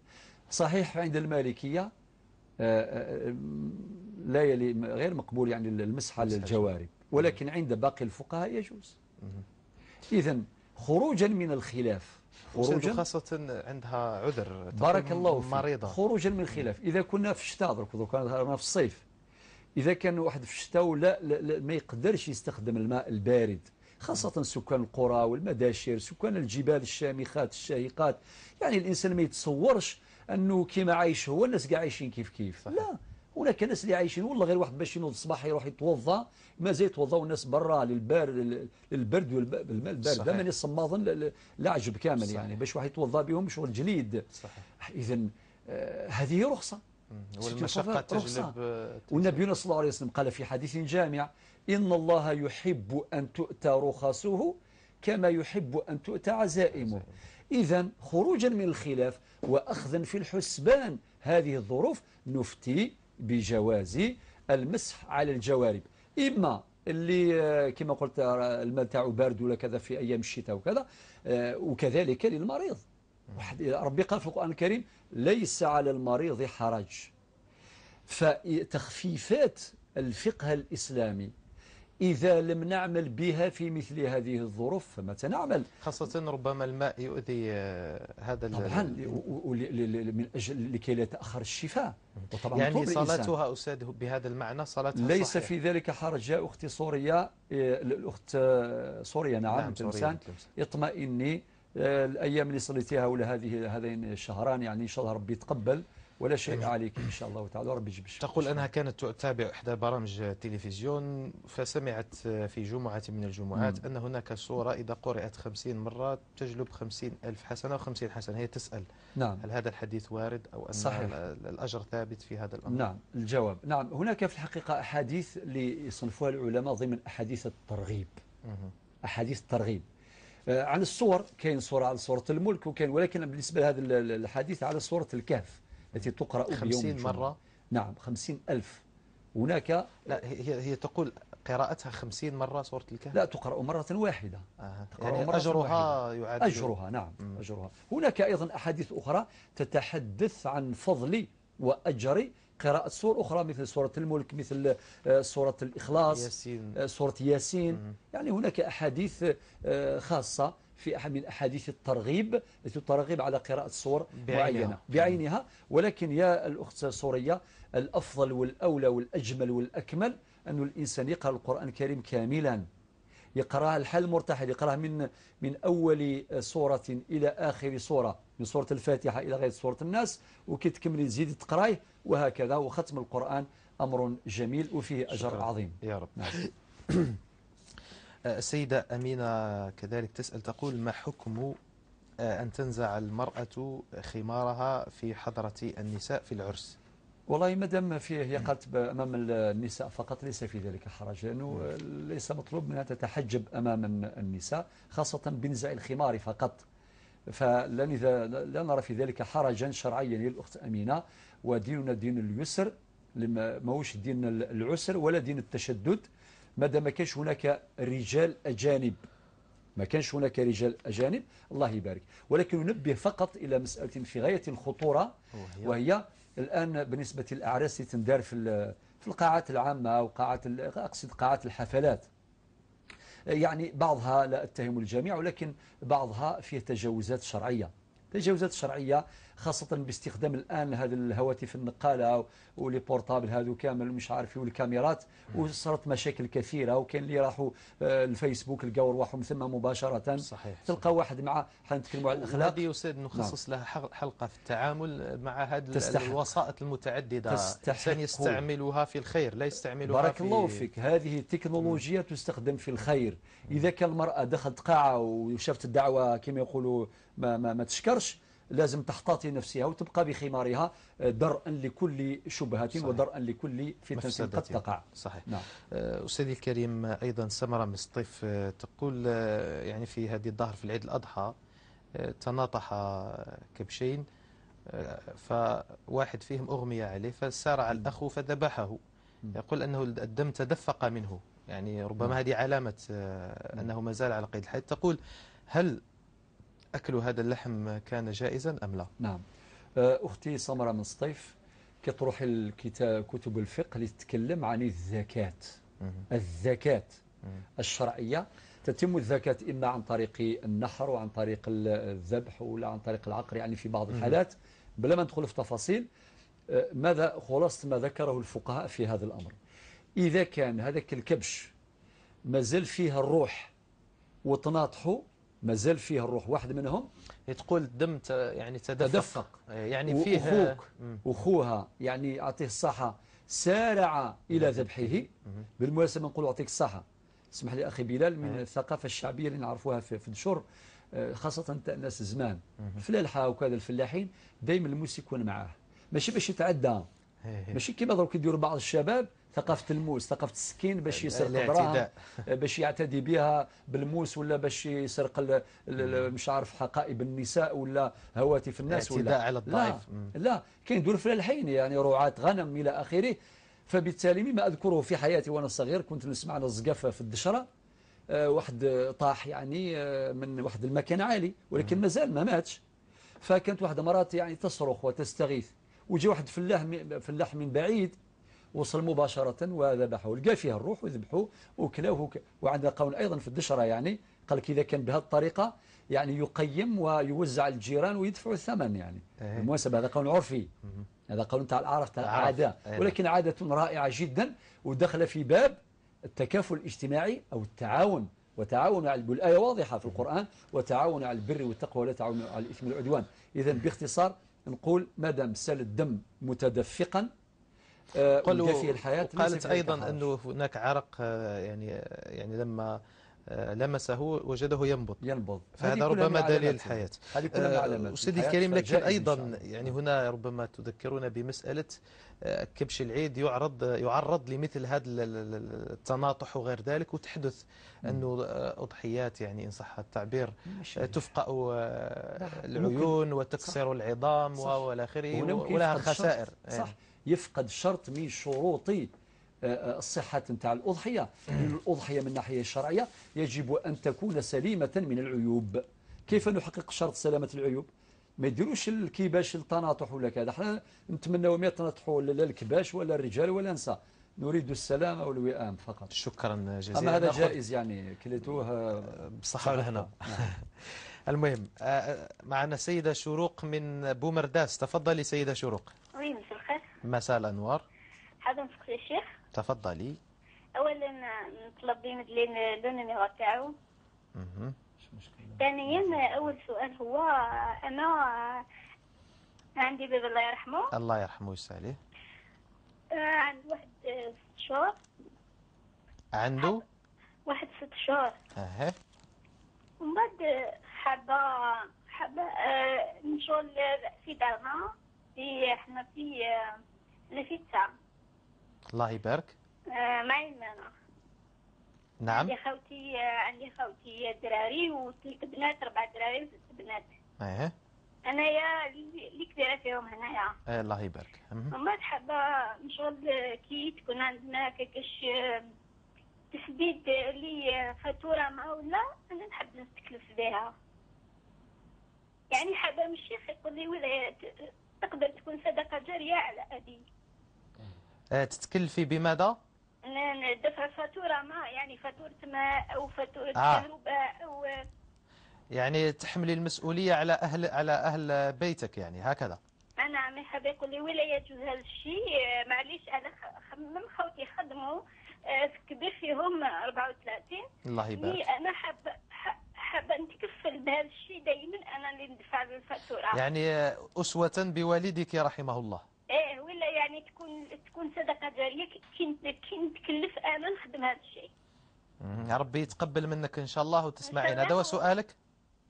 A: صحيح عند المالكية لا يلي غير مقبول يعني المسح على الجوارب، ولكن عند باقي الفقهاء يجوز. إذن خروجا من الخلاف،
B: خروجا خاصة عندها عذر،
A: بارك الله فيك،
B: مريضة،
A: خروجا من الخلاف. إذا كنا في الشتاء، كنا في الصيف، إذا كان واحد في الشتاء لا ما يقدرش يستخدم الماء البارد، خاصة سكان القرى والمداشر، سكان الجبال الشامخات الشاهقات، يعني الإنسان ما يتصورش أنه كما عايش هو الناس قاع عايشين كيف صحيح. لا، هناك ناس اللي عايشين والله غير واحد باش ينوض الصباح يروح يتوضا، ما زي يتوضاو الناس برا للبرد والماء البارد، من الصماضن لا عجب كامل صحيح. يعني باش واحد يتوضا بهم شغل جليد. إذن هذه رخصة،
B: والمشقة تجلب.
A: والنبي صلى الله عليه وسلم قال في حديث جامع: إن الله يحب أن تؤتى رخصه كما يحب أن تؤتى عزائمه. إذن خروجا من الخلاف وأخذا في الحسبان هذه الظروف، نفتي بجواز المسح على الجوارب، إما اللي كما قلت الماء تاعو بارد ولا كذا في أيام الشتاء وكذا، وكذلك للمريض. ربي قال في القرآن الكريم ليس على المريض حرج. فتخفيفات الفقه الإسلامي إذا لم نعمل بها في مثل هذه الظروف فمتى نعمل؟
B: خاصة ربما الماء يؤذي هذا
A: طبعا من أجل لكي لا يتأخر الشفاء.
B: يعني صلاتها أستاذ بهذا المعنى صلاتها
A: ليس
B: صحيح.
A: في ذلك حرج. يا أختي سوريا، الأخت سوريا نعم تلمسان، اطمئني، الأيام اللي صليتيها ولا هذين الشهران يعني إن شاء الله ربي يتقبل ولا شيء عليك إن شاء الله تعالى، ربي يجيب الشفاء.
B: تقول أنها كانت تتابع إحدى برامج التلفزيون فسمعت في جمعة من الجمعات أن هناك سورة إذا قرأت 50 مرة تجلب 50,000 حسنة و50 حسنة. هي تسأل
A: نعم
B: هل هذا الحديث وارد أو أن
A: صحيح.
B: الأجر ثابت في هذا الأمر؟
A: نعم الجواب نعم. هناك في الحقيقة أحاديث اللي يصنفوها العلماء ضمن أحاديث الترغيب. أحاديث الترغيب عن الصور، كاين صورة على صورة الملك وكاين، ولكن بالنسبة لهذا الحديث على صورة الكهف التي تقرأ بيوم
B: 50 مرة.
A: نعم 50,000. هناك
B: لا هي تقول قراءتها 50 مرة سورة الكهف.
A: لا تقرأ مرة واحدة.
B: يعني مرة أجرها يعادل
A: أجرها نعم أجرها. هناك أيضا أحاديث أخرى تتحدث عن فضل وأجر قراءة سور أخرى مثل سورة الملك، مثل سورة الإخلاص،
B: ياسين.
A: سورة ياسين. يعني هناك أحاديث خاصة في من أحاديث الترغيب التي ترغب على قراءة سور معينة بعينها. ولكن يا الأخت سورية، الأفضل والأولى والأجمل والأكمل أن الإنسان يقرأ القرآن الكريم كاملا، يقرأها الحال مرتحل، يقرأها من أول سورة إلى آخر سورة، من سورة الفاتحة إلى غاية سورة الناس، وكي تكمل تزيد تقرأيه وهكذا. وختم القرآن أمر جميل وفيه أجر عظيم
B: يا رب.
A: نعم.
B: السيدة أمينة كذلك تسأل تقول ما حكم أن تنزع المرأة خمارها في حضرة النساء في العرس؟
A: والله مادام فيه هي قالت أمام النساء فقط ليس في ذلك حرج، لأنه ليس مطلوب منها تتحجب أمام النساء، خاصة بنزع الخمار فقط. لا نرى في ذلك حرجا شرعيا يا الأخت أمينة. وديننا دين اليسر، ماهوش دين العسر ولا دين التشدد. مادام ما كانش هناك رجال أجانب، ما كانش هناك رجال أجانب الله يبارك. ولكن ننبه فقط إلى مسألة في غاية الخطورة، وهي الآن بالنسبة للأعراس تندار في القاعات العامة وقاعات أقصد قاعات الحفلات. يعني بعضها لا أتهم الجميع، ولكن بعضها فيه تجاوزات شرعية. تجاوزات شرعية خاصة باستخدام الآن هذه الهواتف النقالة والبورتابل هذو كامل مش عارف والكاميرات، وصارت مشاكل كثيرة. وكان اللي راحوا الفيسبوك لقاو رواحهم ثم مباشرة.
B: صحيح.
A: تلقى واحد مع حنتكلموا على الأخلاق.
B: هذه أستاذ نخصص لها حلقة في التعامل مع هذه الوسائط المتعددة. الإنسان يستعملها في الخير لا يستعملها
A: بارك الله فيك. هذه التكنولوجيا تستخدم في الخير. إذا كان المرأة دخلت قاعة وشافت الدعوة كما يقولوا ما تشكرش، لازم تحتاطي نفسها وتبقى بخمارها درءا لكل شبهة ودرءا لكل فتنة قد تقع.
B: صحيح. نعم. أستاذي الكريم أيضا سمرة من الصيف تقول يعني في هذه الظهر في العيد الأضحى تناطح كبشين، فواحد فيهم أغمي عليه فسارع الأخ فذبحه. يقول أنه الدم تدفق منه، يعني ربما هذه علامة أنه ما زال على قيد الحياة. تقول هل أكل هذا اللحم كان جائزا أم لا؟
A: نعم. أختي سمرة من سطيف كتروح كتب الفقه لتتكلم عن الزكاة. الزكاة الشرعية تتم الزكاة إما عن طريق النحر وعن طريق الذبح ولا عن طريق العقر، يعني في بعض الحالات بلا ما ندخل في تفاصيل. ماذا خلاصة ما ذكره الفقهاء في هذا الأمر؟ إذا كان هذاك الكبش مازال فيها الروح وتناطحه، مازال فيها الروح، واحد منهم
B: تقول الدم يعني تدفق يعني فيه
A: أخوها يعني يعطيه الصحة سارع إلى ذبحه. بالمناسبة نقول أعطيك الصحة، اسمح لي أخي بلال، من الثقافة الشعبية اللي نعرفوها في الدشور خاصة الناس الزمان الفلاحة وكذا الفلاحين دائما الموس يكون معاه، ماشي باش يتعدى، ماشي كما دروك يديروا بعض الشباب ثقافة الموس، ثقافة السكين باش يسرق دراهم، باش يعتدي بها بالموس، ولا باش يسرق مش عارف حقائب النساء ولا هواتف الناس، ولا
B: اعتداء على الضعيف.
A: لا كاين دول فلاحين يعني رعاة غنم إلى آخره. فبالتالي مما أذكره في حياتي وأنا صغير كنت نسمع على الزقافة في الدشرة، واحد طاح يعني من واحد المكان عالي ولكن مازال ما ماتش. فكانت واحدة مرات يعني تصرخ وتستغيث، وجاء واحد فلاح من بعيد وصل مباشرة وذبحه، لقى فيها الروح وذبحوه وكلاه. وعندنا قول أيضا في الدشرة يعني قال لك إذا كان بهذه الطريقة يعني يقيم ويوزع الجيران ويدفعوا الثمن يعني بالمناسبة. هذا قول عرفي، هذا قول تاع العرف تاع العادة، ولكن عادة رائعة جدا ودخل في باب التكافل الاجتماعي أو التعاون. وتعاونوا على الآية واضحة في القرآن، وتعاونوا على البر والتقوى ولا تعاونوا على الإثم والعدوان. إذا باختصار نقول مادام سال الدم متدفقا ولقى فيه الحياة.
B: قالت أيضا أنه هناك عرق يعني لما لمسه وجده ينبض، فهذا ربما دليل الحياة. أستاذي الكريم، لكن أيضا يعني هنا ربما تذكرنا بمسألة كبش العيد يعرض لمثل هذا التناطح وغير ذلك، وتحدث أنه أضحيات يعني إن صح التعبير تفقأ العيون وتكسر العظام والى آخره ولها خسائر.
A: صح، يفقد شرط من شروط الصحة نتاع الأضحية. الأضحية من الناحية الشرعية يجب أن تكون سليمة من العيوب. كيف نحقق شرط سلامة العيوب؟ ما يديروش الكباش التناطح ولا كذا. احنا نتمنى ما يتناطحوا لا الكباش ولا الرجال ولا النساء، نريد السلامة والوئام فقط.
B: شكرا جزيلا.
A: أما هذا جائز يعني كليتوه
B: بالصحة والهنا. المهم معنا سيدة شروق من بومرداس. تفضلي سيدة شروق.
G: وي مساء الخير.
B: مساء الأنوار.
G: حابة نسقسي الشيخ.
B: تفضلي.
G: أولا نطلب يمدلين لو نيميرو تاعو. ثانيا أول سؤال هو أنا عندي بابا الله يرحمه.
B: الله يرحمه ويسعديه.
G: عنده واحد 6 شهور.
B: عنده؟
G: واحد 6 شهور.
B: أها.
G: ومن بعد حابة نشغل في دارنا احنا في تسعة.
B: الله يبارك.
G: معي أنا.
B: نعم.
G: عندي خوتي دراري و3 بنات، 4 دراري و6 بنات.
B: ايه.
G: انايا اللي كبيره فيهم هنايا.
B: الله يبارك.
G: وما حابه نشغل كي تكون عندنا كاش تسديد لي فاتوره ما ولا انا نحب نستكلف بها. يعني حابه من الشيخ يقول لي ولا تقدر تكون صدقه جاريه على ابي.
B: تتكلفي بماذا؟
G: دفع فاتورة ما يعني فاتورة ماء أو فاتورة كهرباء أو
B: يعني تحملي المسؤولية على أهل بيتك يعني هكذا.
G: أنا عمي حاب يقول لي ولا يجوز هذا الشيء. معليش أنا من خوتي خدموا كبير فيهم 34.
B: الله يبارك.
G: أنا حابة نتكفل بهذا الشيء دائما أنا اللي ندفع الفاتورة.
B: يعني أسوة بوالدك رحمه الله.
G: ايه ولا يعني تكون صدقه جاريه كي نتكلف انا نخدم هذا الشيء.
B: يا ربي يتقبل منك ان شاء الله وتسمعين. هذا هو سؤالك؟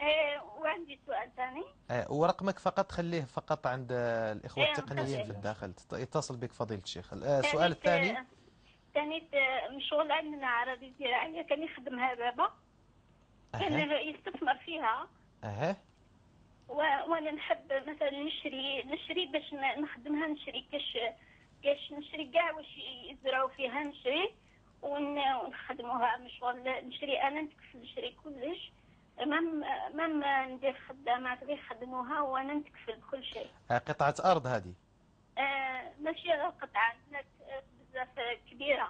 G: ايه وعندي سؤال ثاني.
B: ورقمك فقط خليه فقط عند الاخوه التقنيين في الداخل يتصل بك فضيله الشيخ. السؤال الثاني
G: مشغول عندنا عربي زراعيه كان يخدمها بابا. كان يستثمر فيها. وانا نحب مثلا نشري باش نخدمها، نشري كاش نشري كاع واش يزرعوا فيها نشري ونخدموها. مشغل نشري انا نتكفل نشري كلش. مام ندير خدامات غير يخدموها وانا نتكفل بكل شيء.
B: قطعة ارض هذه؟
G: ماشي غير قطعة، بزاف كبيرة.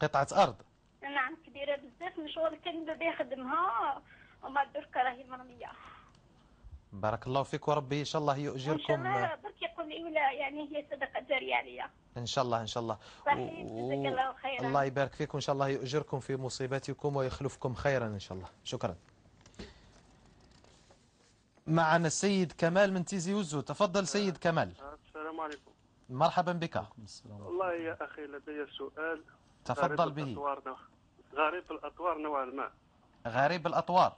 B: قطعة ارض؟
G: نعم كبيرة بزاف. مشغل كان بابا يخدمها وما درك راهي مرمية.
B: بارك الله فيك وربي ان شاء الله يؤجركم. ان
G: شاء الله برك يقول لي ولا يعني هي صدقه جاريه عليا.
B: ان شاء الله ان شاء الله.
G: صحيح جزاك الله خيرا.
B: الله يبارك فيك وان شاء الله يؤجركم في مصيبتكم ويخلفكم خيرا ان شاء الله. شكرا. معنا السيد كمال من تيزي وزو. تفضل سيد كمال.
H: السلام عليكم.
B: مرحبا بك.
H: والله يا اخي لدي سؤال.
B: تفضل به.
H: غريب الاطوار نوعا ما.
B: غريب الاطوار.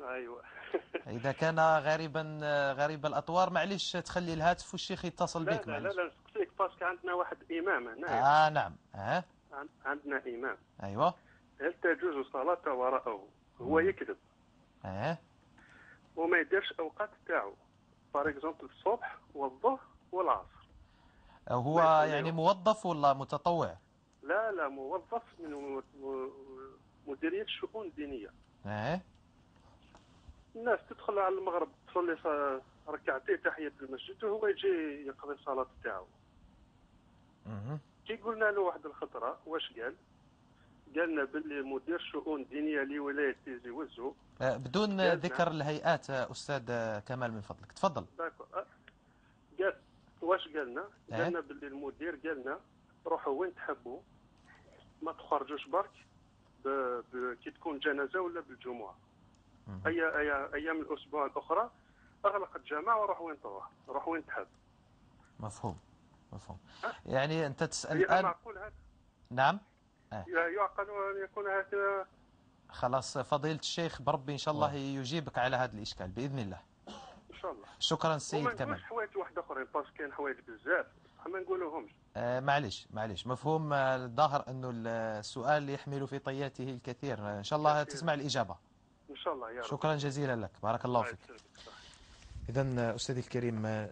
H: ايوه.
B: إذا كان غريب الأطوار معليش تخلي الهاتف والشيخ يتصل بك.
H: لا نسقسيك باسكو عندنا واحد إمام هنا.
B: نعم.
H: عندنا إمام.
B: أيوة.
H: هل تجوز صلاة وراءه؟ هو يكذب. وما يديرش أوقات تاعو. بار اكزومبل الصبح والظهر والعصر.
B: هو يعني موظف ولا متطوع؟
H: لا موظف من مديرية الشؤون الدينية. الناس تدخل على المغرب تصلي ركعتين تحية المسجد وهو يجي يقضي الصلاة تاعو. كي قلنا له واحد الخطرة واش قالنا باللي مدير الشؤون الدينية لولاية تيزي وزو.
B: بدون ذكر الهيئات أستاذ كمال من فضلك، تفضل.
H: قال واش قالنا باللي المدير قالنا روحوا وين تحبوا، ما تخرجوش برك كي تكون جنازة ولا بالجمعة. أيام الأسبوع الأخرى أغلق الجامع وروح وين تروح، روح وين تحب.
B: مفهوم. يعني أنت تسأل
H: الآن. معقول هذا؟
B: نعم.
H: يعقل أن يكون هذا.
B: خلاص فضيلة الشيخ بربي إن شاء الله يجيبك على هذا الإشكال بإذن الله.
H: إن شاء الله.
B: شكرا السيد كمال.
H: وما نقولش حوايج واحد أخرين باش كاين حوايج بزاف ما نقولوهمش.
B: معليش مفهوم. الظاهر أنه السؤال يحمل في طياته الكثير. إن شاء الله تسمع الإجابة.
H: إن شاء الله يا رب.
B: شكرا جزيلا لك، بارك الله فيك. إذا أستاذي الكريم،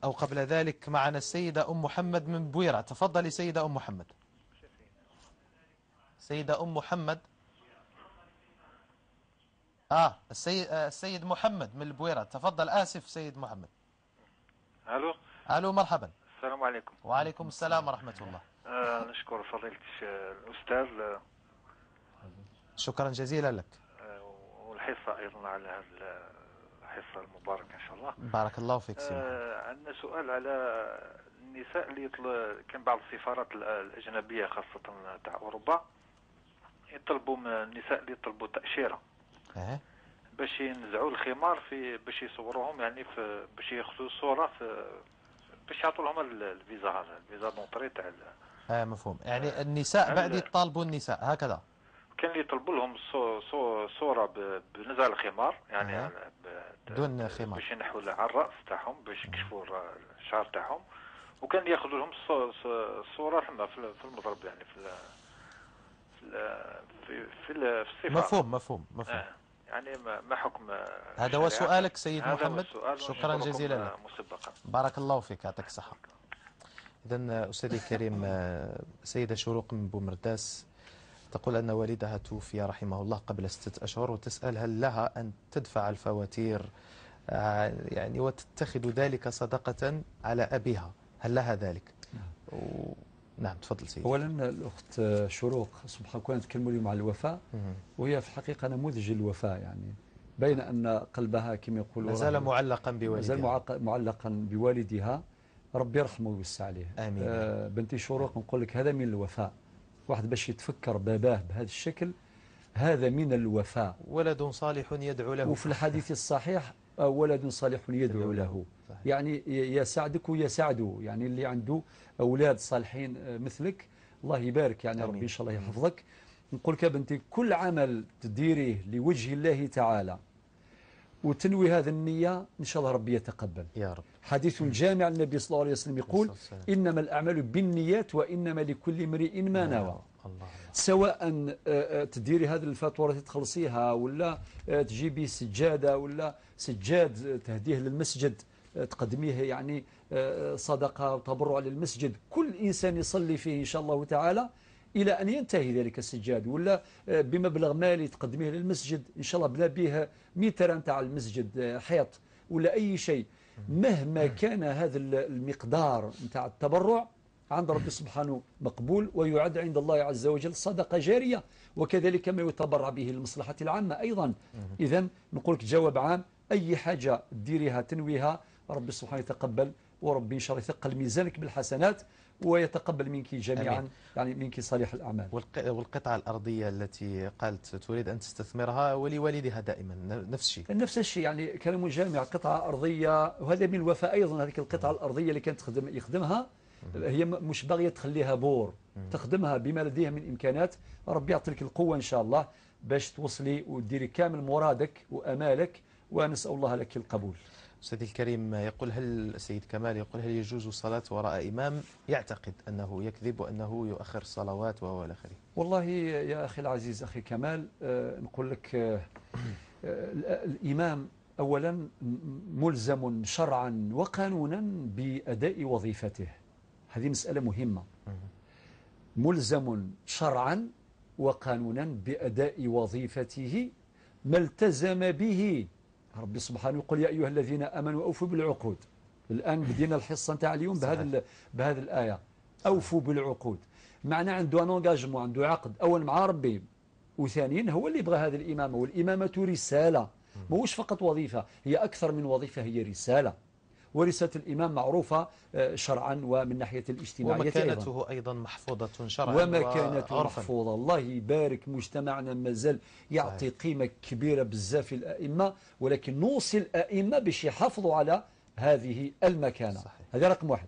B: أو قبل ذلك معنا السيدة أم محمد من بويرة. تفضلي سيدة أم محمد. سيدة أم محمد. السيد محمد من البويرة، تفضل. آسف سيد محمد.
I: ألو
B: مرحبا.
I: السلام عليكم.
B: وعليكم السلام ورحمة الله.
I: نشكر فضيلة الأستاذ.
B: شكرا جزيلا لك.
I: والحصة أيضا على هذه الحصة المباركة إن شاء الله.
B: بارك الله فيك سيدي.
I: عندنا سؤال على النساء اللي كان بعض السفارات الأجنبية خاصة تاع أوروبا يطلبوا من النساء اللي يطلبوا تأشيرة باش ينزعوا الخمار باش يصوروهم، يعني باش ياخذوا صورة باش يعطوا لهم الفيزا، هذا الفيزا دونطري تاع
B: مفهوم. يعني النساء بعد يطالبوا النساء هكذا.
I: كان يطلبوا لهم صورة بنزع الخمار، يعني
B: بدون خمار
I: باش ينحوا على الرأس تاعهم باش يكشفوا الشعر تاعهم، وكان ياخذوا لهم الصورة ثم في المضرب، يعني في السفارة.
B: مفهوم.
I: يعني ما حكم
B: هذا هو سؤالك سيد محمد. شكرا جزيلا لك
I: مسبقا.
B: بارك الله فيك، يعطيك الصحة. إذا أستاذي الكريم، سيدة شروق من بومرداس تقول أن والدها توفي رحمه الله قبل 6 أشهر، وتسأل هل لها أن تدفع الفواتير يعني وتتخذ ذلك صدقة على أبيها، هل لها ذلك؟ نعم تفضل سيدي.
A: أولا الأخت شروق سبحان الله نتكلموا اليوم على الوفاء، وهي في الحقيقة نموذج للوفاء، يعني بين أن قلبها كما يقولوا
B: ما زال معلقا بوالدها،
A: معلقا بوالدها، ربي يرحمه ويوسع عليه.
B: آمين.
A: بنتي شروق نقول لك هذا من الوفاء، واحد باش يتفكر باباه بهذا الشكل هذا من الوفاء.
B: ولد صالح يدعو له،
A: وفي الحديث الصحيح ولد صالح يدعو له، يعني يساعدك ويساعده، يعني اللي عنده أولاد صالحين مثلك الله يبارك، يعني ربي إن شاء الله يحفظك. نقول لك يا بنتي كل عمل تديريه لوجه الله تعالى وتنوي هذا النية إن شاء الله ربي يتقبل
B: يا رب.
A: حديث جامع النبي صلى الله عليه وسلم يقول إنما الأعمال بالنيات وإنما لكل امرئ ما نوى. سواء تديري هذه الفاتورة تخلصيها، ولا تجيبي سجادة ولا سجاد تهديه للمسجد تقدميه يعني صدقة وتبرع للمسجد، كل إنسان يصلي فيه إن شاء الله تعالى إلى أن ينتهي ذلك السجاد، ولا بمبلغ مالي تقدميه للمسجد إن شاء الله بلا به متر تاع المسجد حيط ولا أي شيء، مهما كان هذا المقدار نتاع التبرع عند ربي سبحانه مقبول ويعد عند الله عز وجل صدقة جارية، وكذلك ما يتبرع به للمصلحة العامة أيضا. إذن نقول لك جواب عام، أي حاجة ديريها تنويها ربي سبحانه يتقبل، وربي إن شاء الله يثقل ميزانك بالحسنات ويتقبل منك جميعا. أمين. يعني منك صالح الأعمال.
B: والقطعة الأرضية التي قالت تريد أن تستثمرها ولوالدها دائما نفس الشيء
A: يعني كلام جامع، قطعة أرضية، وهذا من الوفاء أيضا. هذه القطعة الأرضية اللي كانت يخدمها هي مش باغية تخليها بور، تخدمها بما لديها من إمكانات، ربي يعطيك القوة إن شاء الله باش توصلي وديري كامل مرادك وأمالك، ونسأل الله لك القبول.
B: سيدي الكريم يقول السيد كمال يقول هل يجوز الصلاة وراء إمام يعتقد أنه يكذب وأنه يؤخر الصلوات وهو إلى آخره؟
A: والله يا أخي العزيز أخي كمال، نقول لك الإمام أولا ملزم شرعا وقانونا بأداء وظيفته، هذه مسألة مهمة. ملزم شرعا وقانونا بأداء وظيفته ما التزم به. ربي سبحانه يقول يا أيها الذين آمنوا أوفوا بالعقود. الآن بدينا الحصة نتاع اليوم بهذه الآية، أوفوا بالعقود. معنى عنده انجاجمون، عنده عقد أول مع ربي، وثانيا هو اللي يبغى هذه الإمامة، والإمامة رسالة، مش فقط وظيفة، هي أكثر من وظيفة، هي رسالة. ورسالة الإمام معروفة شرعا ومن ناحية الاجتماعية
B: ومكانته أيضا محفوظة شرعا
A: ومكانته محفوظة. الله يبارك، مجتمعنا مازال يعطي قيمة كبيرة بزاف الأئمة، ولكن نوصي الأئمة باش يحافظوا على هذه المكانة. هذا رقم واحد.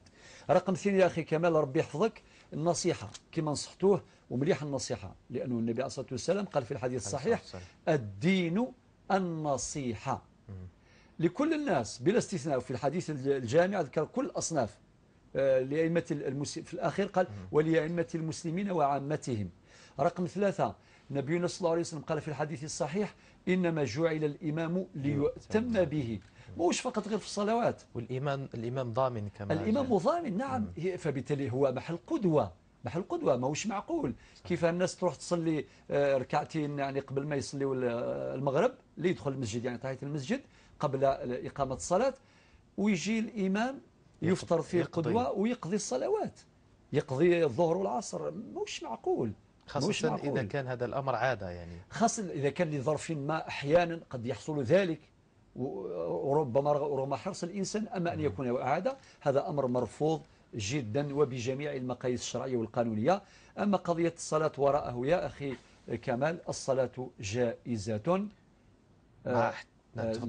A: رقم اثنين يا أخي كمال ربي يحفظك، النصيحة كما نصحتوه، ومليح النصيحة، لأنه النبي عليه الصلاة والسلام قال في الحديث الصحيح الدين النصيحة لكل الناس بلا استثناء. في الحديث الجامع ذكر كل الأصناف، لأئمة في الأخير قال ولأئمة المسلمين وعامتهم. رقم ثلاثة نبينا صلى الله عليه وسلم قال في الحديث الصحيح إنما جعل الإمام ليؤتم به، مش فقط غير في الصلوات.
B: والإمام ضامن كمان،
A: الإمام ضامن نعم. فبالتالي هو محل قدوة، محل قدوة. ما هوش معقول كيف الناس تروح تصلي ركعتين يعني قبل ما يصليوا المغرب، اللي يدخل المسجد يعني تحية المسجد قبل إقامة الصلاة، ويجي الإمام يفطر فيه القدوة ويقضي الصلوات، يقضي الظهر والعصر. مش معقول،
B: خاصة إذا كان هذا الأمر عادة، يعني
A: خاصة إذا كان لظرف ما أحيانا قد يحصل ذلك، وربما حرص الإنسان. أما أن يكون عادة هذا أمر مرفوض جدا وبجميع المقاييس الشرعية والقانونية. أما قضية الصلاة وراءه يا أخي كمال، الصلاة جائزة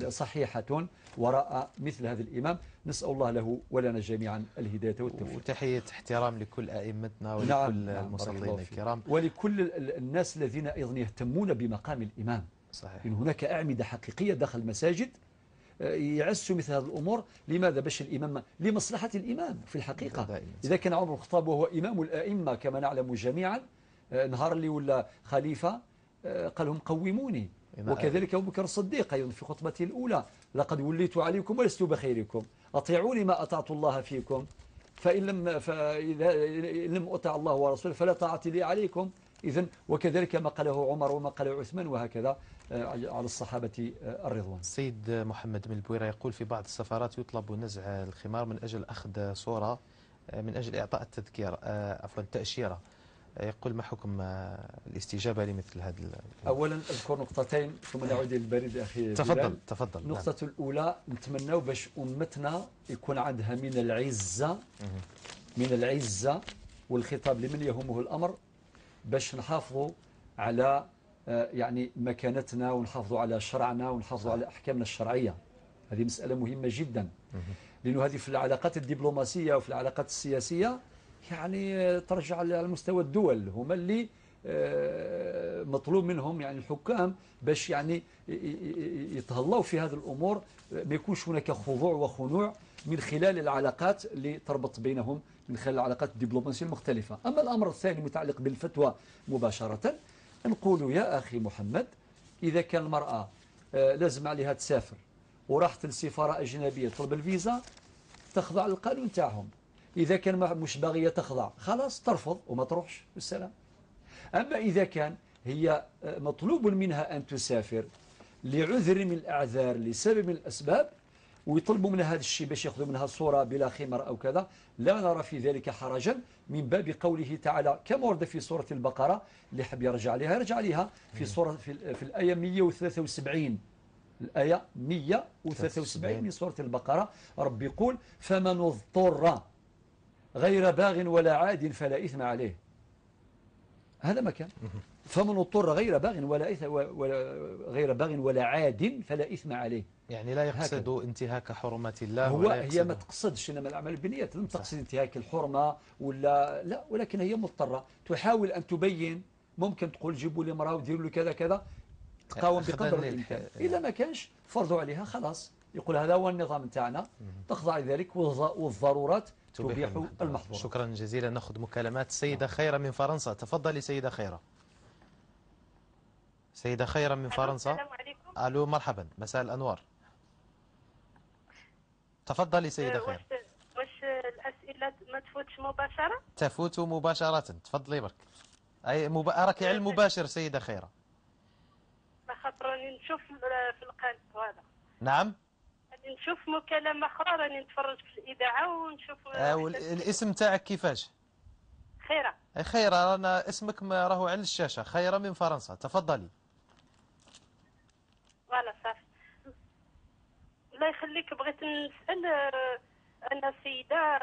A: صحيحة وراء مثل هذا الإمام. نسأل الله له ولنا جميعا الهداية والتوفيق.
B: وتحية احترام لكل أئمتنا ولكل المصلين الكرام،
A: ولكل الناس الذين أيضا يهتمون بمقام الإمام.
B: صحيح.
A: إن هناك أعمدة حقيقية داخل المساجد يعسوا مثل هذه الأمور. لماذا؟ باش الإمام لمصلحة الإمام في الحقيقة. إذا كان عمر بن الخطاب وهو إمام الأئمة كما نعلم جميعا، نهار اللي ولا خليفة قال لهم قوموني. وكذلك أبو بكر الصديق أيضا في خطبته الأولى لقد وليت عليكم ولست بخيركم أطيعوني ما أطعت الله فيكم، فإذا لم أطع الله ورسوله فلا طاعة لي عليكم. إذن وكذلك ما قاله عمر وما قاله عثمان، وهكذا على الصحابة الرضوان.
B: السيد محمد من البويرة يقول في بعض السفارات يطلب نزع الخمار من أجل أخذ صورة، من أجل إعطاء التذكير التأشيرة. يقول ما حكم الاستجابة لمثل هذا؟
A: أولا أذكر نقطتين ثم نعود للبريد أخي.
B: تفضل.
A: النقطة الأولى نتمنى باش أمتنا يكون عندها من العزة والخطاب لمن يهمه الأمر، باش نحافظوا على يعني مكانتنا، ونحافظوا على شرعنا، ونحافظوا على أحكامنا الشرعية. هذه مسألة مهمة جدا، لأنه هذه في العلاقات الدبلوماسية وفي العلاقات السياسية يعني ترجع على مستوى الدول، هما اللي مطلوب منهم يعني الحكام باش يعني يتهلاو في هذه الأمور، ما يكونش هناك خضوع وخنوع من خلال العلاقات اللي تربط بينهم من خلال العلاقات الدبلوماسية المختلفة. أما الأمر الثاني متعلق بالفتوى مباشرة، نقول يا أخي محمد إذا كان المرأة لازم عليها تسافر وراحت لسفارة أجنبية طلب الفيزا، تخضع للقانون تاعهم. إذا كان مش باغية تخضع خلاص ترفض وما تروحش بالسلام. أما إذا كان هي مطلوب منها أن تسافر لعذر من الأعذار لسبب من الأسباب، ويطلبوا منها هذا الشيء باش يأخذوا منها صورة بلا خمر أو كذا، لا نرى في ذلك حرجا، من باب قوله تعالى كما ورد في سورة البقرة. اللي حب يرجع لها يرجع لها في سورة في الآية 173، الآية 173 من سورة البقرة. رب يقول فمن اضطر غير باغ ولا عاد فلا إثم عليه. هذا مكان فمن اضطر غير باغ ولا عاد فلا إثم عليه.
B: يعني لا يقصد انتهاك حرمات الله،
A: هي ما تقصدش، انما الاعمال بالنيات، لم تقصد انتهاك الحرمه ولا لا، ولكن هي مضطره تحاول ان تبين. ممكن تقول جيبوا لي امراه وديروا لي كذا كذا، تقاوم بقدر الامكان. اذا ما كانش فرضوا عليها خلاص، يقول هذا هو النظام نتاعنا، تخضع لذلك، والضرورات تبيح المحظورات.
B: شكرا جزيلا. ناخذ مكالمات. سيدة خيرة من فرنسا، تفضلي سيدة خيرة. سيدة خيرة من فرنسا.
J: السلام عليكم.
B: الو مرحبا، مساء الانوار. تفضلي سيدة خير.
F: واش الأسئلة ما تفوتش مباشرة؟
B: تفوت مباشرة، تفضلي برك. أي راك على المباشر سيدة خيرة.
F: خاطر راني نشوف في القناة هذا.
B: نعم.
F: راني نشوف مكالمة أخرى، راني نتفرج في الإذاعة ونشوف.
B: الاسم تاعك كيفاش؟
F: خيرة.
B: خيرة، رانا اسمك راهو على الشاشة، خيرة من فرنسا، تفضلي.
F: فوالا صافي. الله يخليك، بغيت نسأل. أنا سيدة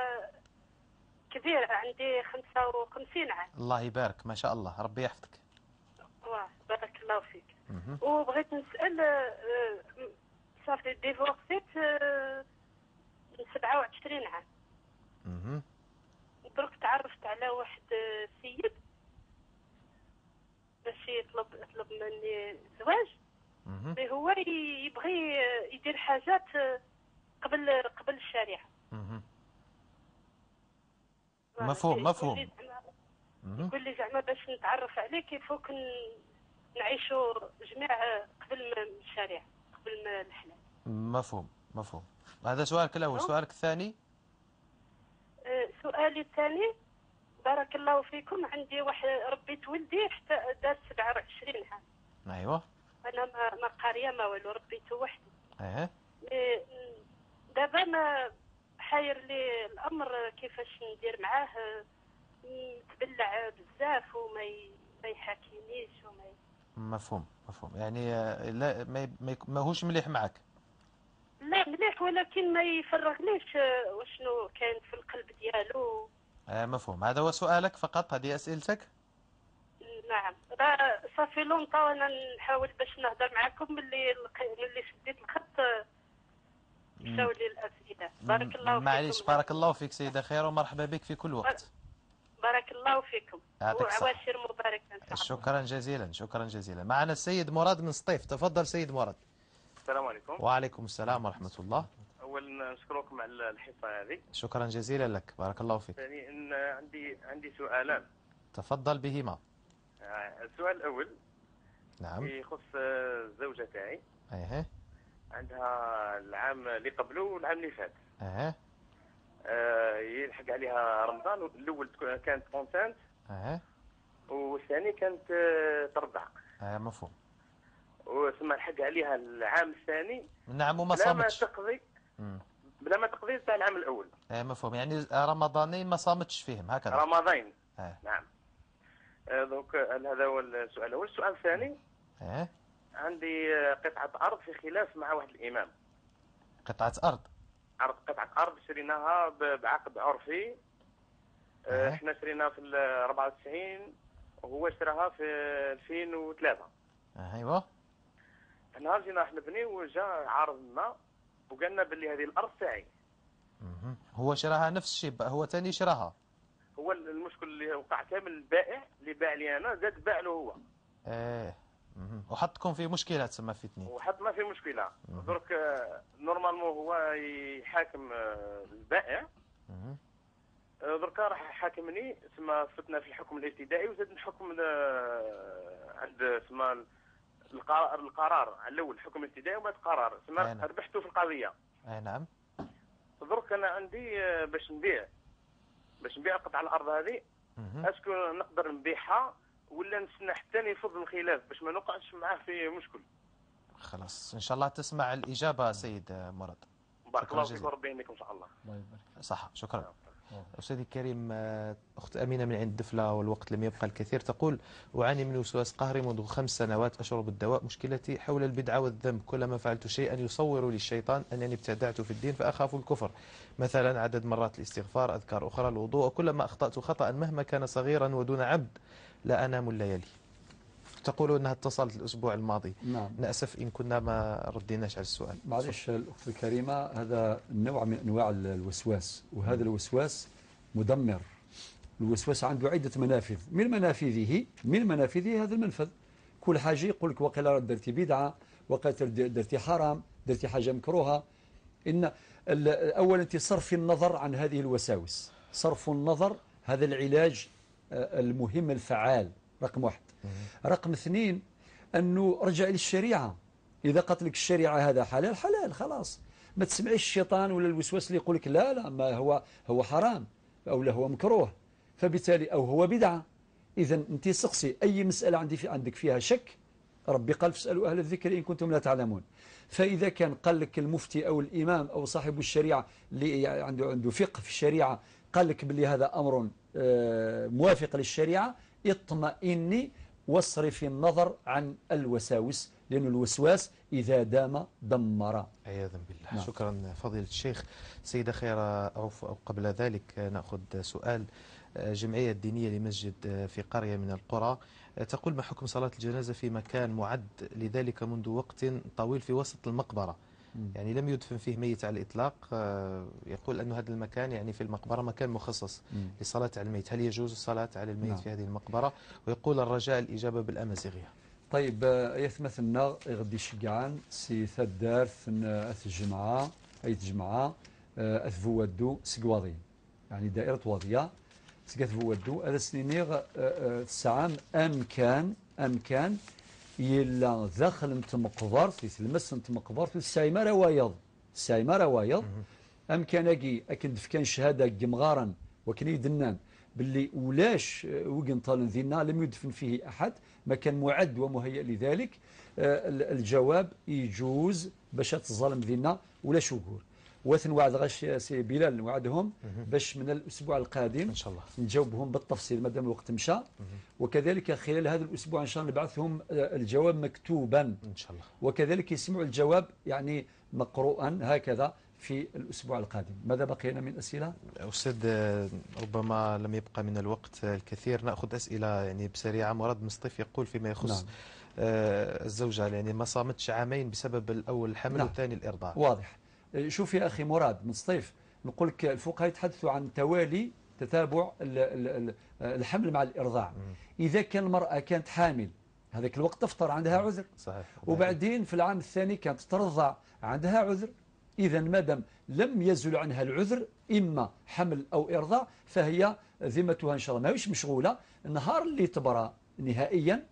F: كبيرة، عندي 55 عام.
B: الله يبارك، ما شاء الله، ربي يحفظك.
F: واه بارك الله فيك. وبغيت نسأل، صافي ديفورسيت من 27 عام. درك تعرفت على واحد سيد باش يطلب مني الزواج، اللي هو يبغي يدير حاجات قبل الشريعة.
B: مفهوم.
F: يقول لي زعما باش نتعرف عليك يفوك نعيشوا جميع قبل الشريعة، قبل الحلال.
B: مفهوم. هذا سؤالك الأول. سؤالك الثاني؟
F: سؤالي الثاني، بارك الله فيكم، عندي واحد ربيت ولدي حتى دار 27 عام.
B: ايوه.
F: انا ما قاريه ما والو، ربيته وحدي. دابا ما حاير لي الامر كيفاش ندير معاه، متبلع بزاف وما يحاكينيش
B: مفهوم. يعني لا ما هوش مليح معك.
F: لا مليح، ولكن ما يفرغنيش وشنو كاين في القلب ديالو.
B: مفهوم. هذا هو سؤالك فقط؟ هذه أسئلتك؟
F: نعم. صافي لونطا وانا نحاول باش نهضر معكم ملي شديت الخط مشاو لي الأسئلة. بارك الله فيكم.
B: معليش، بارك الله فيك سيدة خير، ومرحبا بك في كل وقت.
F: بارك الله فيكم وعواشر مباركة.
B: شكرا جزيلا. معنا السيد مراد من سطيف، تفضل سيد مراد.
J: السلام عليكم.
B: وعليكم السلام ورحمة الله.
J: أولا نشكركم على الحصة هذه.
B: شكرا جزيلا لك، بارك الله فيك.
J: ثانيا عندي سؤالان.
B: تفضل بهما.
J: السؤال الأول
B: نعم
J: يخص الزوجة تاعي. عندها العام اللي قبله والعام اللي فات. يلحق عليها رمضان، الأول كانت اونسانت. والثاني كانت ترضع.
B: مفهوم.
J: وثم لحق عليها العام الثاني.
B: نعم. وما صامتش.
J: بلا ما تقضي تاع العام الأول.
B: مفهوم. يعني رمضانين ما صامتش فيهم هكذا.
J: رمضان. نعم. دونك هذا هو السؤال الأول. السؤال الثاني، عندي قطعة أرض في خلاف مع واحد الإمام.
B: قطعة أرض؟
J: قطعة أرض شريناها بعقد عرفي. احنا شريناها في 94 وهو اشتراها في 2003.
B: ايوه.
J: احنا جينا نبني وجا عارضنا وقالنا باللي هذه الأرض تاعي.
B: هو شراها نفس الشيء، هو ثاني شراها.
J: هو المشكل اللي وقع كامل البائع اللي باع لي انا زاد باع له هو.
B: وحطكم في مشكله تسمى في اثنين.
J: وحطنا في مشكله. درك نورمالمون هو يحاكم البائع. دركا راح حاكمني، تسمى فتنا في الحكم الابتدائي وزاد نحكم عند تسمى القرار الاول، الحكم الابتدائي وبعد القرار، تسمى ربحته في القضيه.
B: نعم.
J: درك انا عندي باش نبيع قطع الارض هذه، اسكو نقدر نبيعها ولا نستنى حتى يفض الخلاف باش ما نوقعش معاه في مشكل.
B: خلاص ان شاء الله تسمع الاجابه سيد مراد.
J: بارك الله فيك وربي يهنيكم ان شاء الله.
B: صح. شكرا. أستاذي الكريم، أخت أمينة من عند دفلة والوقت لم يبقى الكثير، تقول: أعاني من وسواس قهري منذ 5 سنوات، أشرب الدواء، مشكلتي حول البدعة والذنب، كلما فعلت شيئا يصور للشيطان أنني ابتدعت في الدين فأخاف الكفر، مثلا عدد مرات الاستغفار، أذكار أخرى، الوضوء، وكلما أخطأت خطأ مهما كان صغيرا ودون عبد لا أنام الليالي. تقول أنها اتصلت الأسبوع الماضي.
A: نعم.
B: نأسف إن كنا ما رديناش على السؤال.
A: معلش الأخت الكريمة، هذا نوع من أنواع الوسواس، وهذا الوسواس مدمر. الوسواس عنده عدة منافذ، من منافذه هذا المنفذ. كل حاجة يقول لك وقيلا درتي بدعة، وقيلا درتي حرام، درتي حاجة مكروهة. إن أولا أنت صرف النظر عن هذه الوساوس، صرف النظر هذا العلاج المهم الفعال، رقم 1. رقم 2 أنه رجع للشريعة. إذا قالت لك الشريعة هذا حلال، حلال خلاص. ما تسمعيش الشيطان ولا الوسواس اللي يقول لك لا لا ما هو حرام أو لا هو مكروه، فبالتالي أو هو بدعة. إذا أنت سقسي أي مسألة عندك فيها شك، ربي قال فاسألوا أهل الذكر إن كنتم لا تعلمون. فإذا كان قال لك المفتي أو الإمام أو صاحب الشريعة اللي عنده فقه في الشريعة قال لك باللي هذا أمر موافق للشريعة، اطمئني واصرف النظر عن الوساوس، لأن الوسواس إذا دام دمر.
B: عياذا بالله. نعم. شكرا فضيلة الشيخ. سيدة خيرة، أو قبل ذلك نأخذ سؤال. جمعية دينية لمسجد في قرية من القرى تقول: ما حكم صلاة الجنازة في مكان معد لذلك منذ وقت طويل في وسط المقبرة؟ يعني لم يدفن فيه ميت على الإطلاق. يقول أن هذا المكان يعني في المقبرة مكان مخصص لصلاة على الميت، هل يجوز الصلاة على الميت في هذه المقبرة؟ ويقول الرجاء الإجابة بالأمازيغية.
A: طيب يثمثلنا غدي شقعان سي ثدار أث الجمعة أي جمعة أث فوادو سقواضين، يعني دائرة واضية سقات فوادو هذا سنينيغ سعام أمكان يلا داخل انت مقبرت يتلمس انت مقبرت السايمة روايض أمكان أجي أكن كان شهادة جمغارا وكان يدنان باللي ولاش وقن طالن ذينا لم يدفن فيه أحد، ما كان معد ومهيئ لذلك. الجواب يجوز باش تظلم ذينا ولا شكور. وثن وعد غش سي بلال وعدهم باش من الأسبوع القادم إن شاء الله نجاوبهم بالتفصيل مادام الوقت مشى، وكذلك خلال هذا الأسبوع إن شاء الله نبعثهم الجواب مكتوبا إن شاء الله، وكذلك يسمعوا الجواب يعني مقروءا هكذا في الأسبوع القادم. ماذا بقي لنا من أسئلة؟
B: أستاذ ربما لم يبقى من الوقت الكثير، نأخذ أسئلة يعني بسريعة. مراد مصطفى يقول فيما يخص الزوجة يعني ما صامتش عامين بسبب الأول الحمل والثاني الإرضاع.
A: واضح. شوف يا أخي مراد من صيف، نقول لك الفقهاء يتحدثوا عن توالي تتابع الحمل مع الإرضاع. إذا كان المرأة كانت حامل هذاك الوقت تفطر عندها عذر، صحيح. وبعدين في العام الثاني كانت ترضع عندها عذر. إذا مادام لم يزل عنها العذر إما حمل أو إرضاع فهي ذمتها إن شاء الله ماهيش مشغولة. النهار اللي تبرى نهائيا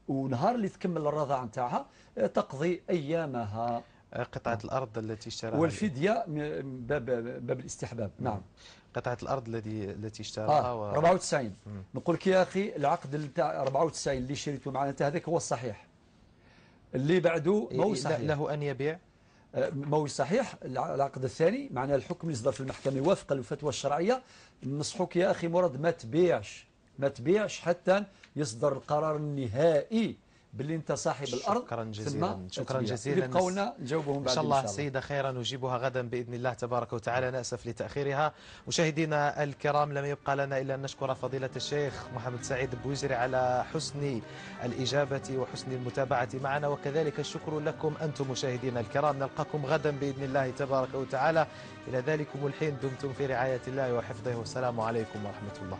A: ونهار اللي تكمل الرضاعة نتاعها تقضي أيامها.
B: قطعة الأرض التي اشتراها
A: والفدية باب الاستحباب. نعم.
B: قطعة الأرض التي اشتراها
A: 94. نقول لك يا أخي العقد تاع 94 اللي شريته معنا انت هذاك هو الصحيح، اللي بعده مو صحيح،
B: له أن يبيع
A: مو صحيح. العقد الثاني معناه الحكم اللي صدر في المحكمة وفقا للفتوى الشرعية. نصحك يا أخي مراد ما تبيعش حتى يصدر القرار النهائي باللي انت صاحب الأرض.
B: شكرا جزيلا.
A: بقولنا نجاوبهم بعد
B: إن شاء الله. سيدة خيرا نجيبها غدا بإذن الله تبارك وتعالى. نأسف لتأخيرها. مشاهدينا الكرام، لم يبقى لنا إلا أن نشكر فضيلة الشيخ محمد سعيد بويزري على حسن الإجابة وحسن المتابعة معنا، وكذلك الشكر لكم أنتم مشاهدينا الكرام. نلقاكم غدا بإذن الله تبارك وتعالى. إلى ذلكم الحين دمتم في رعاية الله وحفظه، والسلام عليكم ورحمة الله.